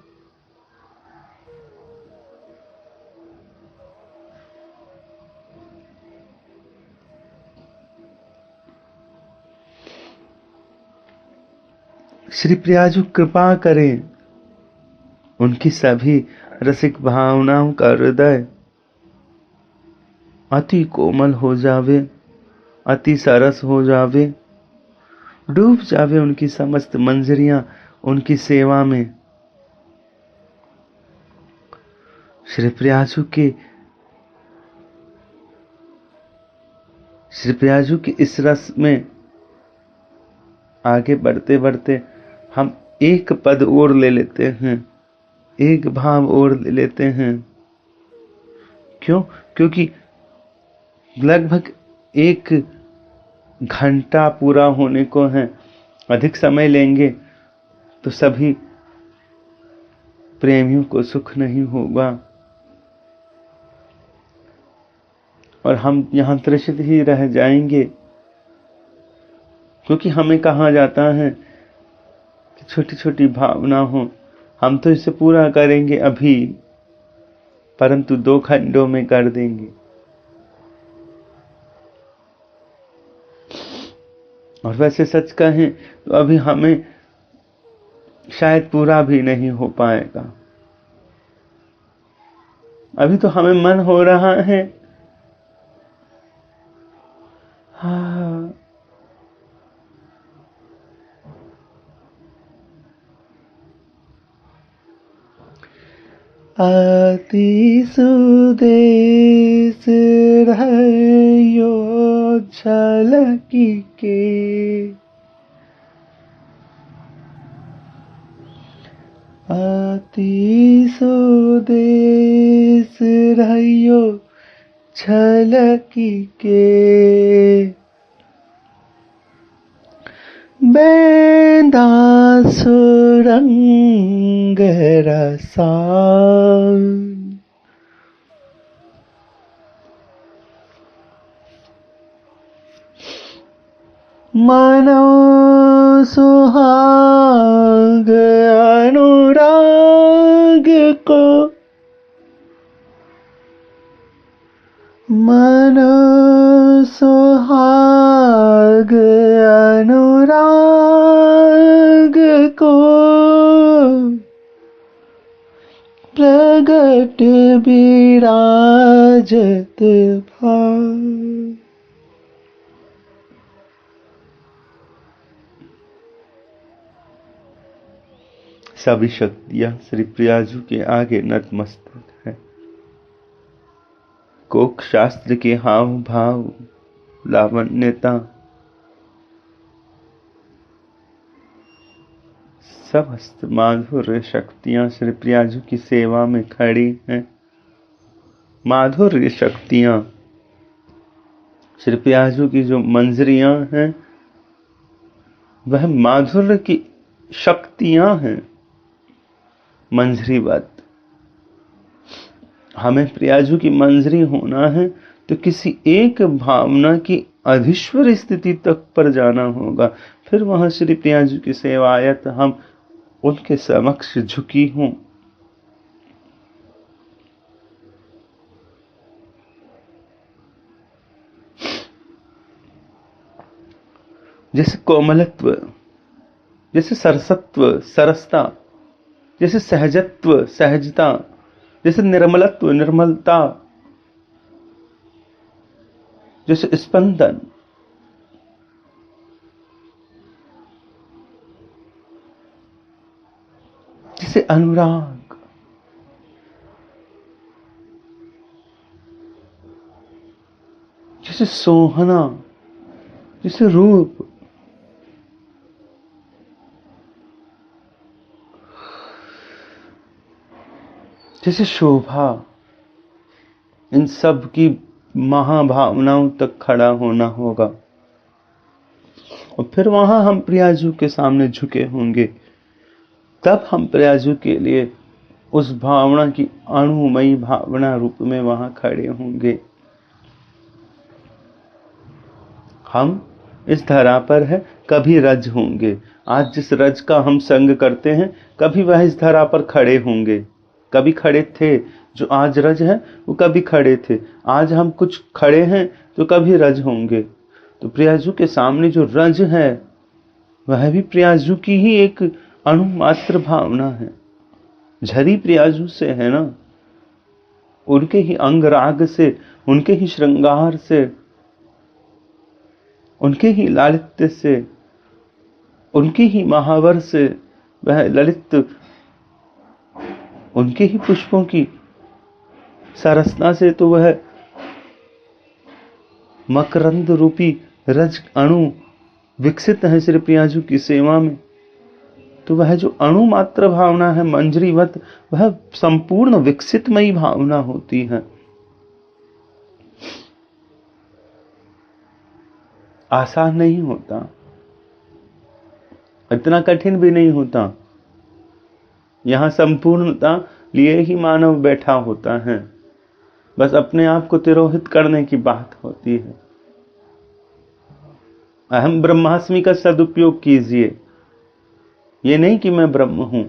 श्री प्रियाजू कृपा करें, उनकी सभी रसिक भावनाओं का हृदय अति कोमल हो जावे, अति सरस हो जावे, डूब जावे उनकी समस्त मंजरियां उनकी सेवा में। श्री प्रियाजू के इस रस में आगे बढ़ते बढ़ते हम एक पद और ले लेते हैं, एक भाव और ले लेते हैं। क्यों? क्योंकि लगभग 1 घंटा पूरा होने को है। अधिक समय लेंगे तो सभी प्रेमियों को सुख नहीं होगा और हम यहां त्रसित ही रह जाएंगे। क्योंकि हमें कहा जाता है कि छोटी छोटी भावना हो, हम तो इसे पूरा करेंगे अभी, परंतु 2 खंडों में कर देंगे। और वैसे सच कहें तो अभी हमें शायद पूरा भी नहीं हो पाएगा। अभी तो हमें मन हो रहा है हाँ अति सुदेश रहो झलकी के, अति सुदेश रहो झलकी के, बेंदा सुरंग रसाल, मनो सुहाग अनुराग को, मनो सुहाग अनुराग को, प्रगट विराजत भाव। सभी शक्तियां श्री प्रियाजू के आगे नतमस्तक है। कोक शास्त्र के हाव भाव, लावण्यता, समस्त माधुर्य शक्तियां श्री प्रियाजू की सेवा में खड़ी हैं। माधुर्य शक्तियां श्री प्रियाजू की जो मंजरियां हैं वह माधुर्य की शक्तियां हैं। मंजरीवत हमें प्रियाजू की मंजरी होना है तो किसी एक भावना की अधीश्वर स्थिति तक पर जाना होगा। फिर वहां श्री प्रियाजू की सेवायत हम उनके समक्ष झुकी हूं। जैसे कोमलत्व, जैसे सरसत्व, सरसता, जैसे सहजत्व, सहजता, जैसे निर्मलत्व, निर्मलता, जैसे स्पंदन, जैसे अनुराग, जैसे सोहना, जैसे रूप, जैसे शोभा, इन सब की महाभावनाओं तक खड़ा होना होगा। और फिर वहां हम प्रियाजू के सामने झुके होंगे। तब हम प्रियाजू के लिए उस भावना की अणुमयी भावना रूप में वहां खड़े होंगे। हम इस धरा पर है, कभी रज होंगे। आज जिस रज का हम संग करते हैं, कभी वह इस धरा पर खड़े होंगे। कभी खड़े थे, जो आज रज है वो कभी खड़े थे। आज हम कुछ खड़े हैं तो कभी रज होंगे। तो प्रियाजू के सामने जो रज है वह भी प्रियाजू की ही एक अणुमात्र भावना है। झरी प्रियाजू से है ना, उनके ही अंग राग से, उनके ही श्रृंगार से, उनके ही लालित्य से, उनके ही महावर से वह ललित, उनके ही पुष्पों की सरसता से तो वह मकरंद रूपी रज अणु विकसित है श्री प्रियाजू की सेवा में। तो वह जो अणु मात्र भावना है मंजरीवत, वह संपूर्ण विकसितमयी भावना होती है। आसान नहीं होता, इतना कठिन भी नहीं होता। यहां संपूर्णता लिए ही मानव बैठा होता है। बस अपने आप को तिरोहित करने की बात होती है। अहम ब्रह्मास्मि का सदुपयोग कीजिए। ये नहीं कि मैं ब्रह्म हूं।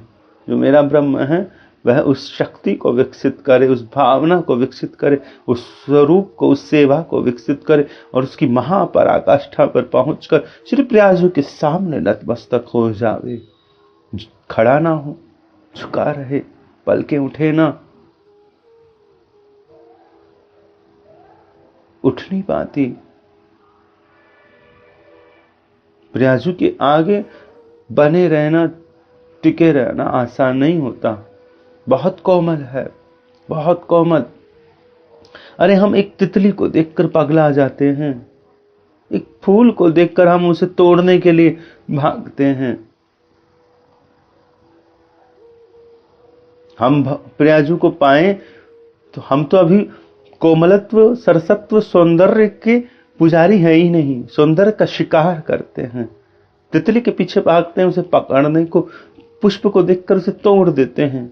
जो मेरा ब्रह्म है वह उस शक्ति को विकसित करे, उस भावना को विकसित करे, उस स्वरूप को, उस सेवा को विकसित करे और उसकी महापराकाष्ठा पर पहुंचकर श्री प्रियाजू के सामने नतमस्तक हो जावे। खड़ा ना हो, झुका रहे, पलकें उठे ना, उठ नहीं पाती। प्रियाजू के आगे बने रहना, टिके रहना आसान नहीं होता। बहुत कोमल है, बहुत कोमल। अरे हम एक तितली को देखकर पगला जाते हैं, एक फूल को देखकर हम उसे तोड़ने के लिए भागते हैं। हम प्रियाजू को पाए तो हम तो अभी कोमलत्व, सरसत्व, सौंदर्य के पुजारी है ही नहीं, सौंदर्य का शिकार करते हैं। तितली के पीछे भागते हैं उसे पकड़ने को, पुष्प को देखकर उसे तोड़ देते हैं।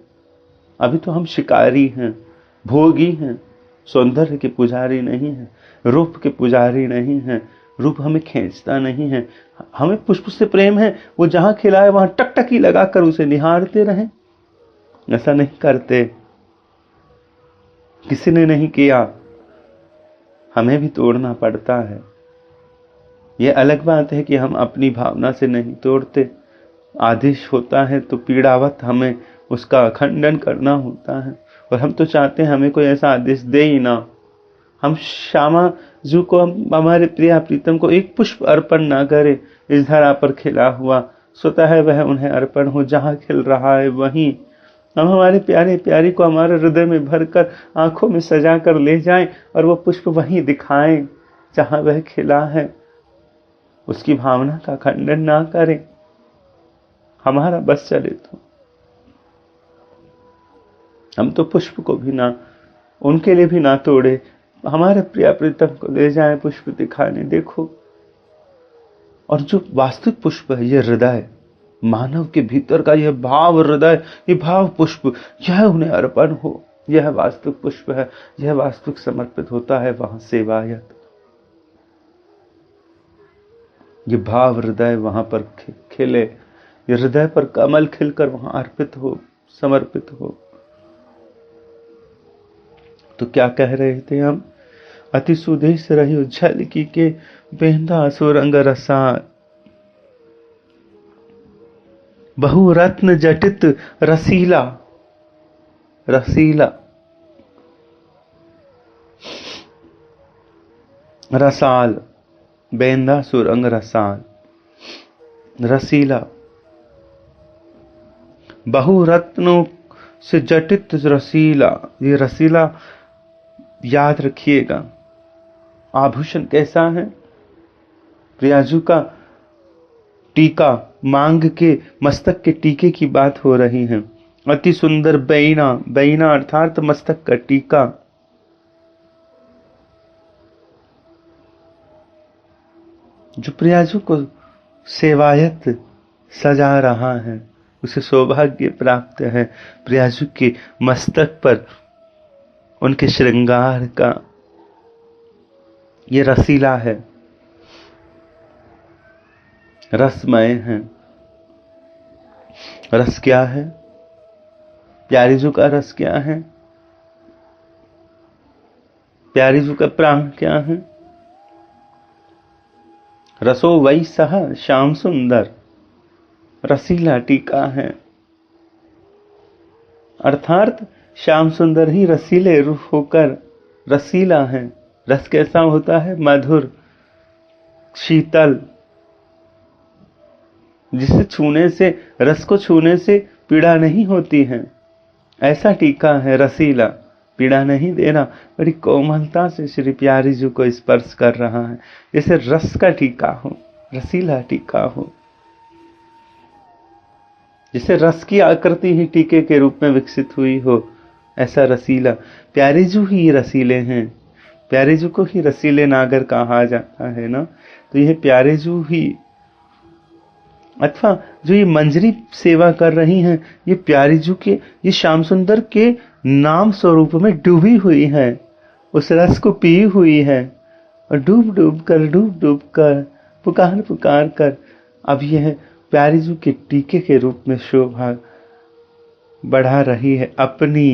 अभी तो हम शिकारी हैं, भोगी हैं, सौंदर्य के पुजारी नहीं हैं, रूप के पुजारी नहीं हैं। रूप हमें खींचता नहीं है, हमें पुष्प से प्रेम है। वो जहां खिला है वहां टकटकी लगाकर उसे निहारते रहें, ऐसा नहीं करते। किसी ने नहीं किया, हमें भी तोड़ना पड़ता है। यह अलग बात है कि हम अपनी भावना से नहीं तोड़ते। आदेश होता है तो पीड़ावत हमें उसका खंडन करना होता है, और हम तो चाहते हैं हमें कोई ऐसा आदेश दे ही ना। हम श्यामा जू को, हम हमारे प्रिया प्रीतम को एक पुष्प अर्पण ना करें। इस धरा पर खिला हुआ स्वतः है वह उन्हें अर्पण हो, जहां खिल रहा है वहीं। हम हमारे प्यारे प्यारी को हमारे हृदय में भरकर, आंखों में सजा कर ले जाएं, और वो पुष्प वहीं दिखाएं जहां वह खिला है। उसकी भावना का खंडन ना करें, हमारा बस चले तो। हम तो पुष्प को भी ना, उनके लिए भी ना तोड़े, हमारे प्रिया प्रीतम को ले जाएं पुष्प दिखाने। देखो, और जो वास्तविक पुष्प है ये हृदय, मानव के भीतर का यह भाव हृदय, ये भाव पुष्प, यह उन्हें अर्पण हो, यह वास्तविक पुष्प है, यह वास्तविक समर्पित होता है वहां सेवायत। ये भाव हृदय वहां पर खिले, ये हृदय पर कमल खिलकर वहां अर्पित हो, समर्पित हो। तो क्या कह रहे थे हम? अति सुदेश रही उज्जल की के बेंदा सुरंग रसाल, बहु रत्न जटित रसीला, रसीला रसाल, बेंदा सुरंग रसाल, रसीला, बहु रत्नों से जटित रसीला। ये रसीला याद रखिएगा, आभूषण कैसा है? प्रियाजू का टीका, मांग के मस्तक के टीके की बात हो रही है। अति सुंदर बैना, बैना अर्थात मस्तक का टीका। जो प्रियाजू को सेवायत सजा रहा है उसे सौभाग्य प्राप्त है। प्रियाजू के मस्तक पर उनके श्रृंगार का ये रसीला है, रसमय है। रस क्या है? प्यारीजू का रस क्या है? प्यारीजू का प्राण क्या है? रसो वही सह श्याम सुंदर, रसीला टीका है। अर्थात श्याम सुंदर ही रसीले रूप होकर रसीला है। रस कैसा होता है? मधुर, शीतल, जिसे छूने से, रस को छूने से पीड़ा नहीं होती है, ऐसा टीका है रसीला। पीड़ा नहीं देना, बड़ी कोमलता से श्री प्यारी जी को स्पर्श कर रहा है। जैसे रस का टीका हो, रसीला टीका हो। जैसे रस की आकृति ही टीके के रूप में विकसित हुई हो, ऐसा रसीला। प्यारीजू ही रसीले हैं, प्यारीजू को ही रसीले नागर कहा जाता है ना। तो यह प्यारीजू ही, अथवा जो ये मंजरी सेवा कर रही हैं, ये प्यारीजू के, ये श्याम सुंदर के नाम स्वरूप में डूबी हुई है, उस रस को पी हुई है, और डूब डूब कर पुकार पुकार कर अब यह प्यारीजू के टीके के रूप में शोभा बढ़ा रही है अपनी।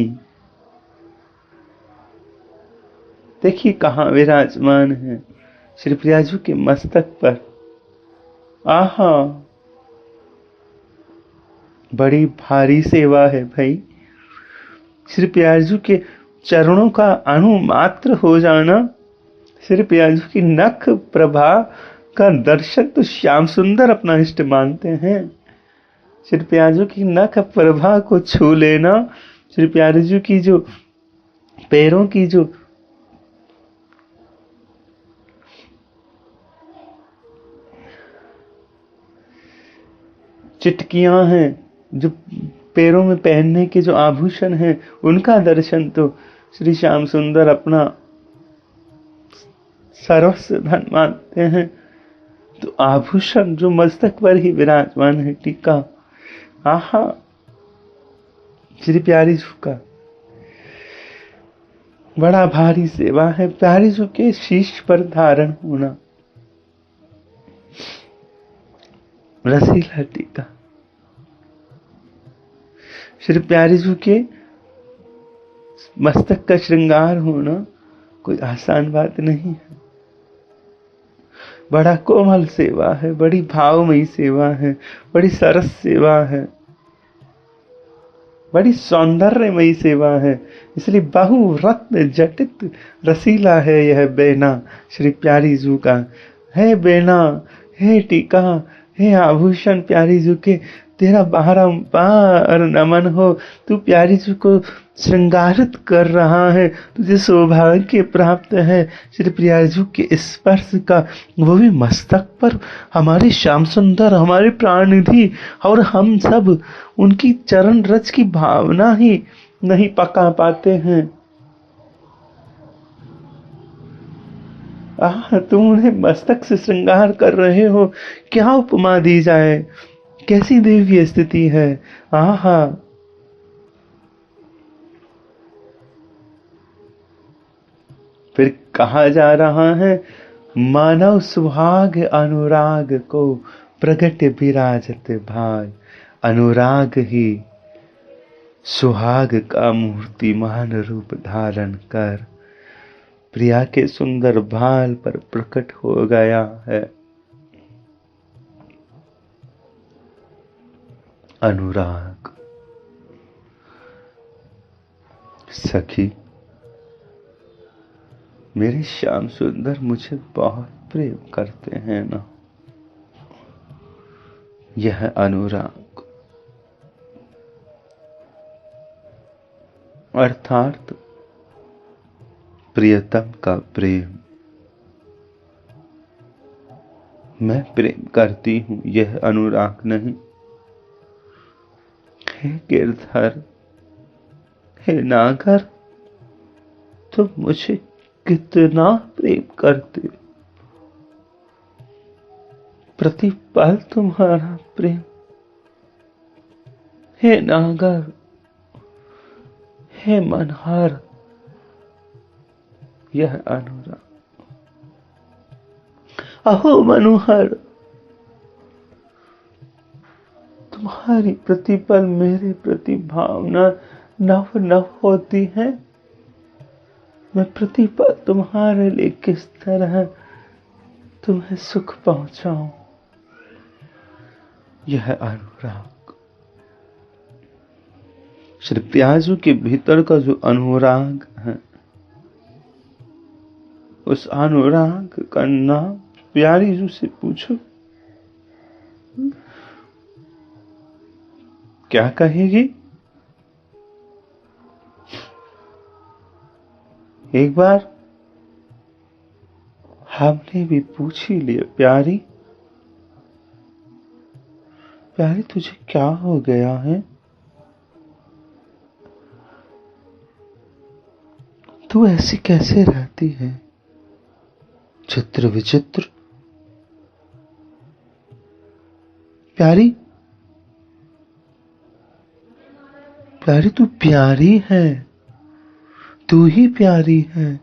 देखिए कहां विराजमान है श्री प्रियाजू के मस्तक पर। आहा, बड़ी भारी सेवा है भाई। श्री प्याजू के चरणों का अणु मात्र हो जाना, श्री प्याजू की नख प्रभा का दर्शन तो श्याम सुंदर अपना इष्ट मानते हैं। श्री प्याजू की नख प्रभा को छू लेना, श्री प्याजू की जो पैरों की जो चिटकियां हैं, जो पैरों में पहनने के जो आभूषण हैं, उनका दर्शन तो श्री श्याम सुंदर अपना सर्वस्व धन मानते हैं। तो आभूषण जो मस्तक पर ही विराजमान है, टीका, आहा, श्री प्यारी जी का बड़ा भारी सेवा है। प्यारी जी के शीश पर धारण होना, रसीला टीका, श्री प्यारी जी के मस्तक का श्रृंगार होना कोई आसान बात नहीं है। बड़ा कोमल सेवा है, बड़ी भावमयी सेवा है, बड़ी सरस सेवा है, बड़ी सौंदर्यमयी सेवा है। इसलिए बहु रत्न जटित रसीला है यह बेना श्री प्यारी जू का। है बेना, हे टीका, हे आभूषण प्यारी जू के, तेरा बारंबार नमन हो। तू प्यारी जी को श्रृंगारित कर रहा है, तुझे सौभाग्य प्राप्त है श्री प्यारी जी के स्पर्श का, वो भी मस्तक पर। हमारे श्याम सुंदर, हमारे प्राणनिधि, और हम सब उनकी चरण रज की भावना ही नहीं पका पाते हैं। तुम उन्हें मस्तक से श्रृंगार कर रहे हो, क्या उपमा दी जाए, कैसी दिव्य स्थिति है। आहा, फिर कहा जा रहा है, मानव सुहाग अनुराग को प्रगट विराजत भाग। अनुराग ही सुहाग का मूर्तिमान रूप धारण कर प्रिया के सुंदर भाल पर प्रकट हो गया है। अनुराग। सखी, मेरे श्याम सुंदर मुझे बहुत प्रेम करते हैं ना, यह अनुराग अर्थात प्रियतम का प्रेम। मैं प्रेम करती हूं, यह अनुराग नहीं। हे गिरधर, हे नागर, तुम मुझे कितना प्रेम करते, प्रतिपल तुम्हारा प्रेम। हे नागर, हे मनहर, यह अनुराग। अहो मनोहर, तुम्हारी प्रतिपल मेरे प्रति भावना नव नव होती है। मैं प्रतिपल तुम्हारे लिए किस तरह तुम्हें सुख पहुंचाऊं, यह अनुराग। श्री प्याजू के भीतर का जो अनुराग है, उस अनुराग का नाम प्यारी जू से पूछो, क्या कहेगी? एक बार हमने भी पूछ ही लिया, प्यारी प्यारी तुझे क्या हो गया है? तू ऐसी कैसे रहती है, चित्र विचित्र। प्यारी प्यारी तू प्यारी है, तू ही प्यारी है,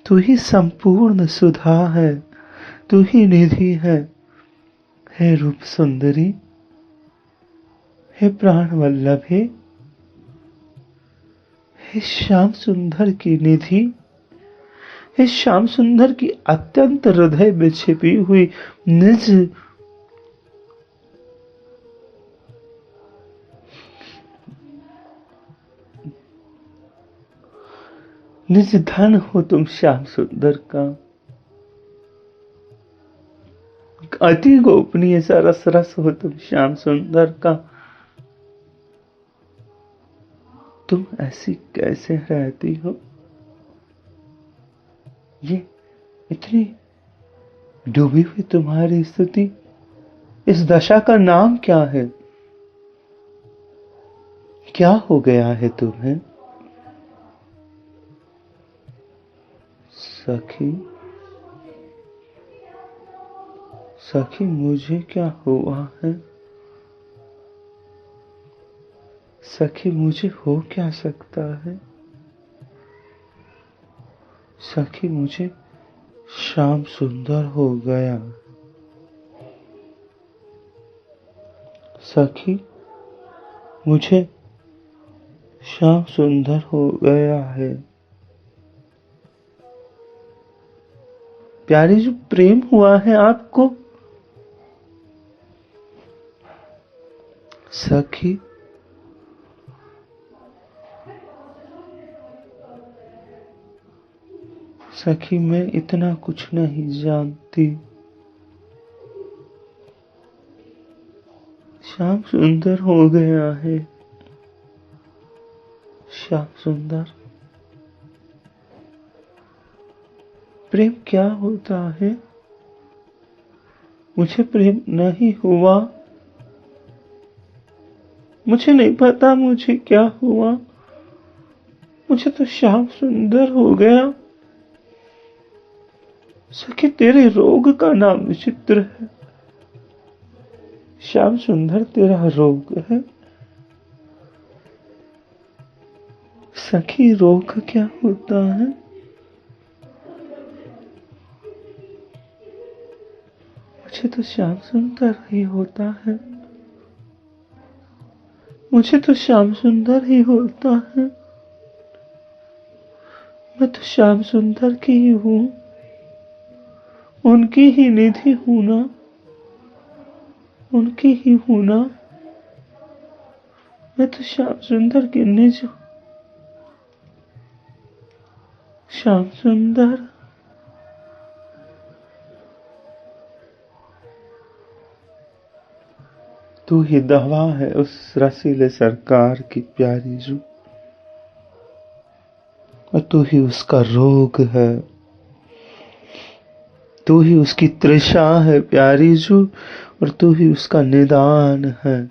तू ही संपूर्ण सुधा है, तू ही निधि है। हे रूप सुंदरी, हे प्राण वल्लभे, हे श्याम सुंदर की निधि, हे श्याम सुंदर की अत्यंत हृदय में छिपी हुई निज निज धन हो तुम श्याम सुंदर का, अति गोपनीय सरस रस हो तुम श्याम सुंदर का। तुम ऐसी कैसे रहती हो? ये इतनी डूबी हुई तुम्हारी स्थिति, इस दशा का नाम क्या है? क्या हो गया है तुम्हें? सखी, सखी मुझे क्या हुआ है? सखी मुझे हो क्या सकता है? सखी मुझे श्याम सुंदर हो गया। सखी मुझे श्याम सुंदर हो गया है। प्यारी जो प्रेम हुआ है आपको? सखी सखी मैं इतना कुछ नहीं जानती। श्याम सुंदर हो गया है। श्याम सुंदर, प्रेम क्या होता है? मुझे प्रेम नहीं हुआ। मुझे नहीं पता मुझे क्या हुआ। मुझे तो श्याम सुंदर हो गया। सखी तेरे रोग का नाम विचित्र है। श्याम सुंदर तेरा रोग है। सखी रोग क्या होता है? मुझे तो श्याम सुंदर ही होता है। मुझे तो श्याम सुंदर ही होता है। मैं तो श्याम सुंदर की ही हूँ, उनकी ही निधि हूं ना, उनकी ही हूं ना। मैं तो श्याम सुंदर की निज। श्याम सुंदर, तू ही दवा है उस रसीले सरकार की प्यारी जू, और तू ही उसका रोग है। तू ही उसकी तृषा है प्यारी जू, और तू ही उसका निदान है।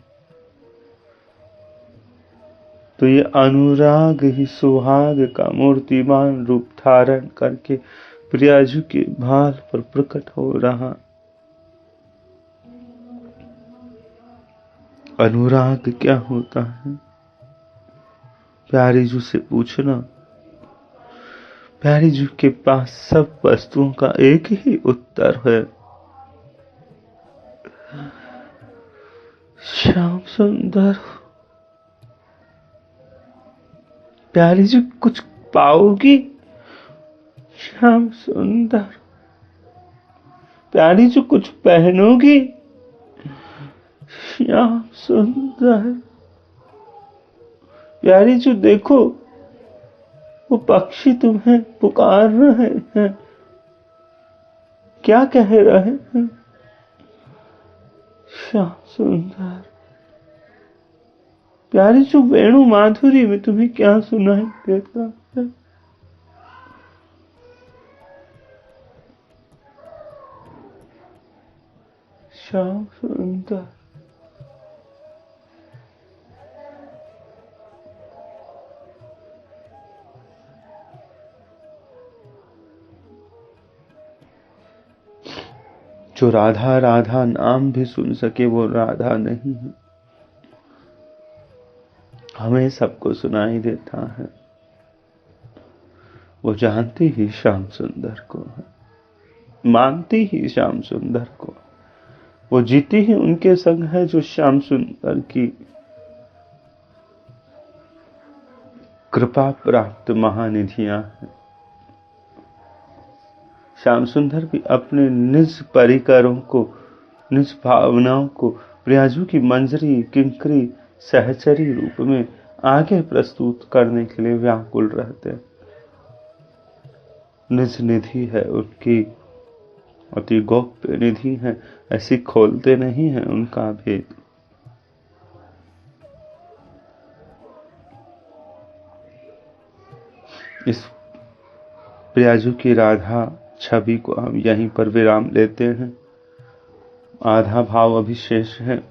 तो ये अनुराग ही सुहाग का मूर्तिमान रूप धारण करके प्रियाजू के भाल पर प्रकट हो रहा। अनुराग क्या होता है? प्यारी जू से पूछना। प्यारी जू के पास सब वस्तुओं का एक ही उत्तर है, श्याम सुंदर। प्यारी जू कुछ पाओगी? श्याम सुंदर। प्यारी जू कुछ पहनोगी? श्याम सुंदर। प्यारी जू देखो, वो पक्षी तुम्हें पुकार रहे हैं। क्या कह रहे हैं? श्याम सुंदर। प्यारी जो वेणु माधुरी में तुम्हें क्या सुनाई देता है? श्याम सुंदर। जो राधा राधा नाम भी सुन सके वो राधा नहीं है। हमें सबको सुनाई देता है। वो जानती ही श्याम सुंदर को है, मानती ही श्याम सुंदर को। वो जीती ही उनके संग है जो श्याम सुंदर की कृपा प्राप्त महानिधियां हैं। श्याम सुंदर भी अपने निज परिकरों को, निज भावनाओं को प्रियाजू की मंजरी, किंकरी, सहचरी रूप में आगे प्रस्तुत करने के लिए व्याकुल रहते हैं। निज निधि है उनकी, अति गोप्य निधि है, ऐसी खोलते नहीं है उनका भेद। इस प्रियाजू की राधा छवि को हम यहीं पर विराम लेते हैं। आधा भाव अभी शेष है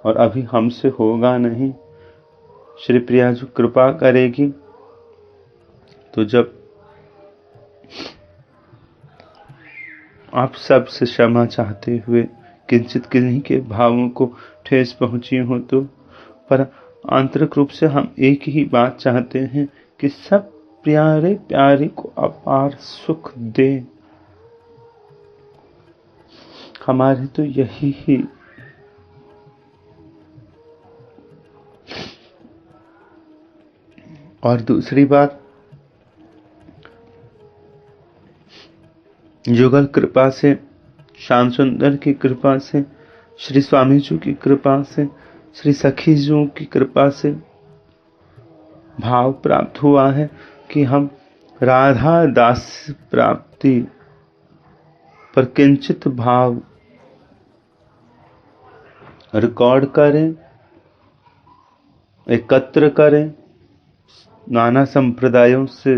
और अभी हमसे होगा नहीं। श्री प्रियाजू कृपा करेगी तो जब आप सब से क्षमा चाहते हुए किंचित किन्हीं के भावों को ठेस पहुंची हो तो, पर आंतरिक रूप से हम एक ही बात चाहते हैं कि सब प्यारे प्यारे को अपार सुख दे। हमारे तो यही ही और दूसरी बात, युगल कृपा से, श्याम सुंदर की कृपा से, श्री स्वामी जी की कृपा से, श्री सखी जी की कृपा से भाव प्राप्त हुआ है कि हम राधा दास प्राप्ति पर किंचित भाव रिकॉर्ड करें, एकत्र करें, नाना संप्रदायों से,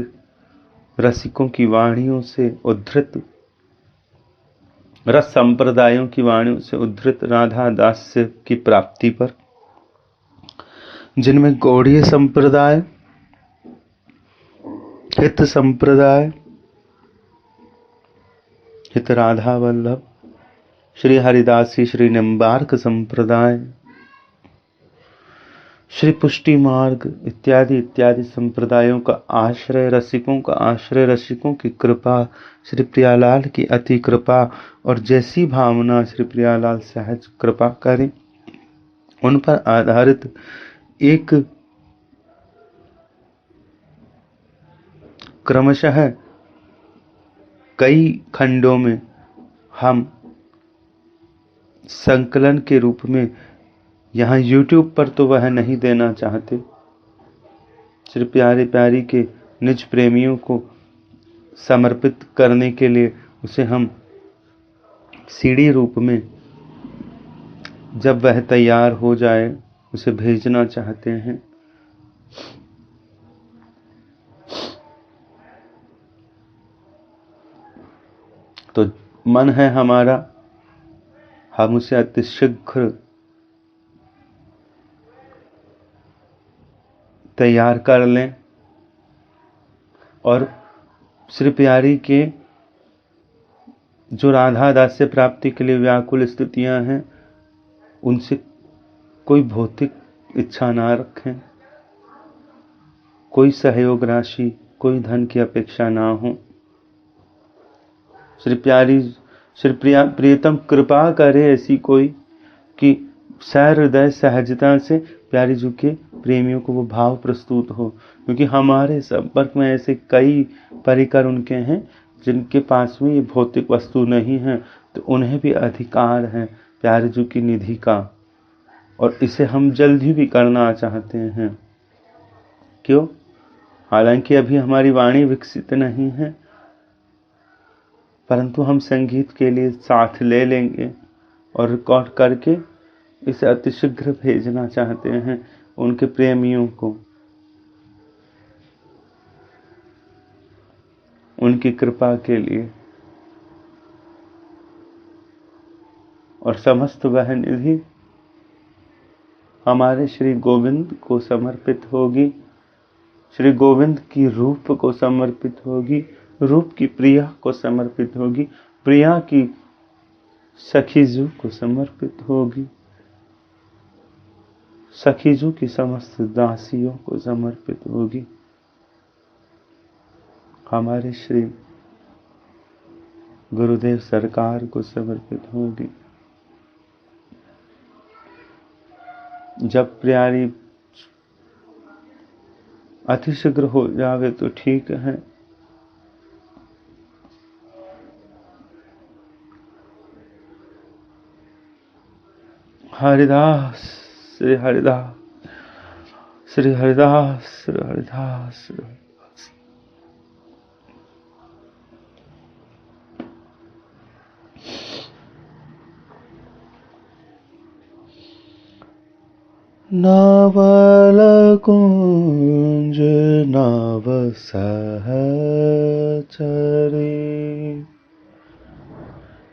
रसिकों की वाणियों से उद्धृत, रस संप्रदायों की वाणियों से उद्धृत राधा दास्य की प्राप्ति पर, जिनमें गौड़ीय संप्रदाय, हित संप्रदाय, हित राधा वल्लभ, श्री हरिदासी, श्री निम्बार्क संप्रदाय, श्री पुष्टि मार्ग इत्यादि इत्यादि संप्रदायों का आश्रय, रसिकों का आश्रय, रसिकों की कृपा, श्री प्रियालाल की अति कृपा, और जैसी भावना श्री प्रियालाल सहज कृपा करें, उन पर आधारित एक क्रमशः कई खंडों में हम संकलन के रूप में, यहाँ YouTube पर तो वह नहीं देना चाहते, श्री प्यारे प्यारी के निज प्रेमियों को समर्पित करने के लिए उसे हम सीडी रूप में जब वह तैयार हो जाए उसे भेजना चाहते हैं। तो मन है हमारा, हम उसे अतिशीघ्र तैयार कर लें और श्री प्यारी के जो राधा दास्य प्राप्ति के लिए व्याकुल स्थितियां हैं उनसे कोई भौतिक इच्छा ना रखें, कोई सहयोग राशि, कोई धन की अपेक्षा ना हो। श्री प्रियतम कृपा करे ऐसी कोई कि सहृदय सहजता से प्यारी जी के प्रेमियों को वो भाव प्रस्तुत हो, क्योंकि हमारे संपर्क में ऐसे कई परिकर उनके हैं जिनके पास में ये भौतिक वस्तु नहीं है, तो उन्हें भी अधिकार है प्यारी जी की निधि का, और इसे हम जल्दी भी करना चाहते हैं। क्यों? हालांकि अभी हमारी वाणी विकसित नहीं है, परंतु हम संगीत के लिए साथ ले लेंगे और रिकॉर्ड करके इसे अतिशीघ्र भेजना चाहते हैं उनके प्रेमियों को, उनकी कृपा के लिए। और समस्त वह निधि हमारे श्री गोविंद को समर्पित होगी, श्री गोविंद की रूप को समर्पित होगी, रूप की प्रिया को समर्पित होगी, प्रिया की सखीजू को समर्पित होगी, सखीजू की समस्त दासियों को समर्पित होगी, हमारे श्री गुरुदेव सरकार को समर्पित होगी। जब प्यारी अतिशीघ्र हो जावे तो ठीक है, हरिदास श्री हरिदास, श्री हरिदास, श्री हरिदास, श्री हरिदास। नावल कुंज नाव सहचरी,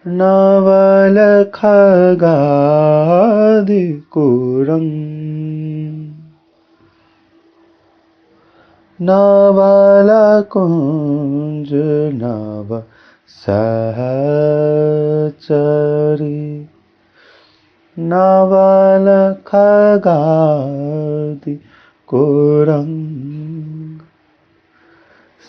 नावल खगादि कुरंग, नावल कुंज नाव सहचरी, नावल खगादि कुरंग।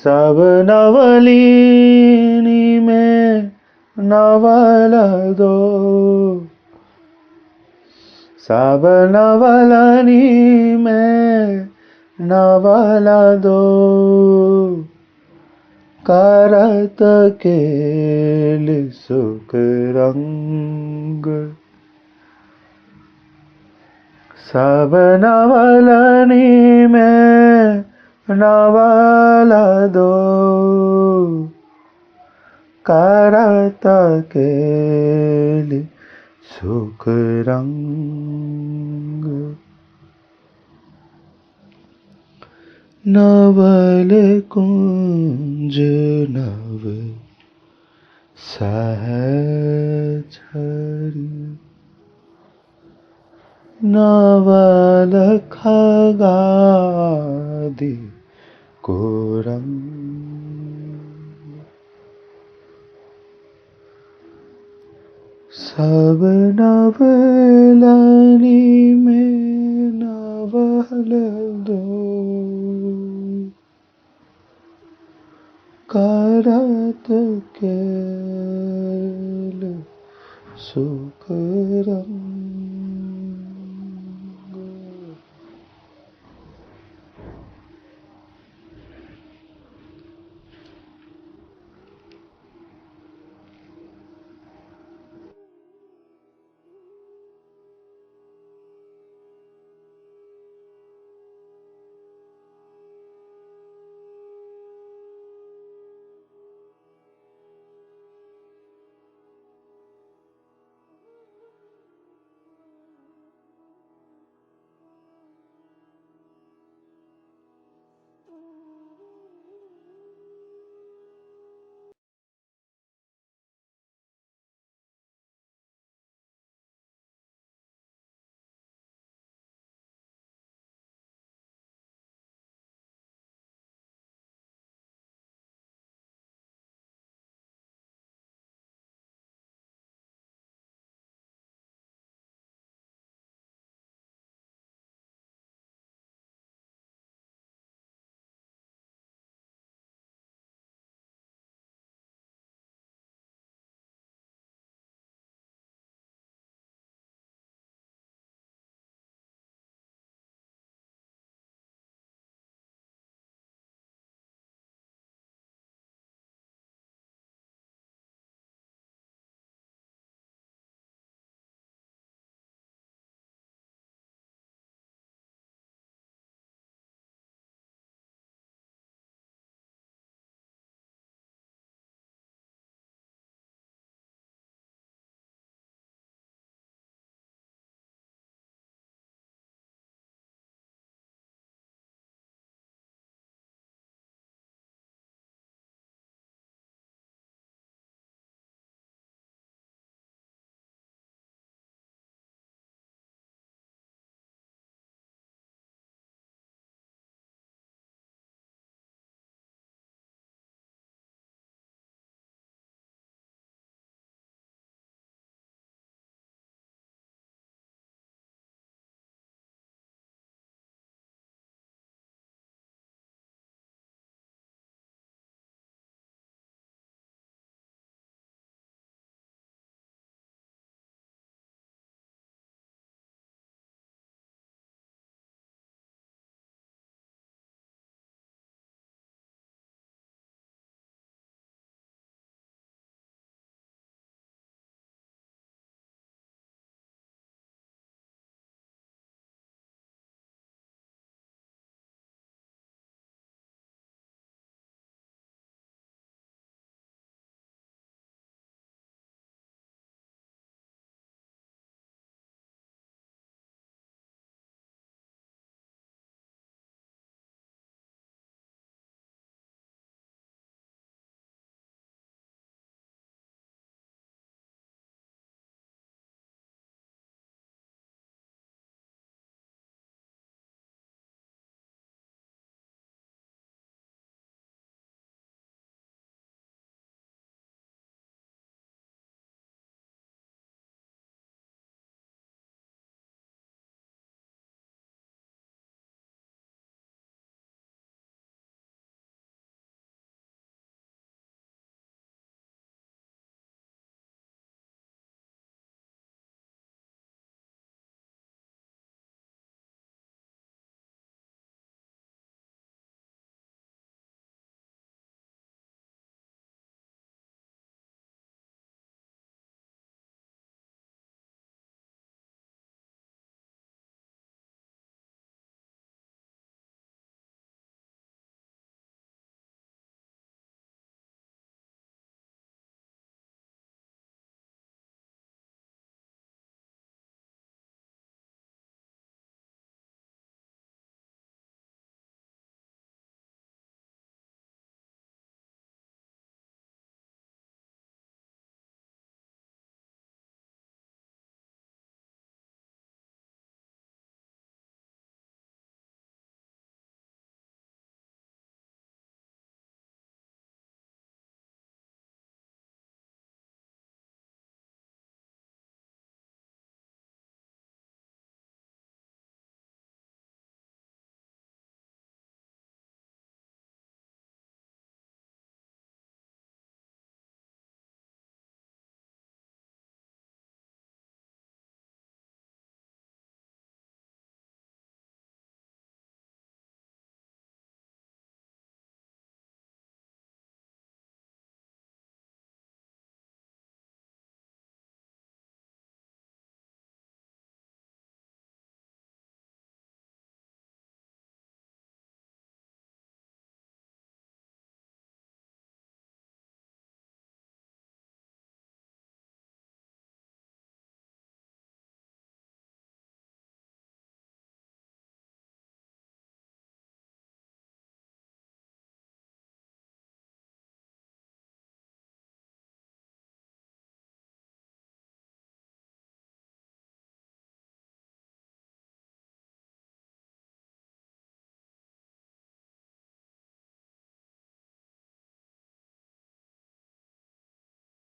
सब नवलीनी में नवल दो, सब नवलनी में नवल दो, करत केल सुख रंग। सब नवलनी में नवल दो, करत केल सुख रंग। नवल कुंज नव सहचरी, नावल खगादि कुरंग। सब नवलनी में नवल दो, करत केल सुख रंग।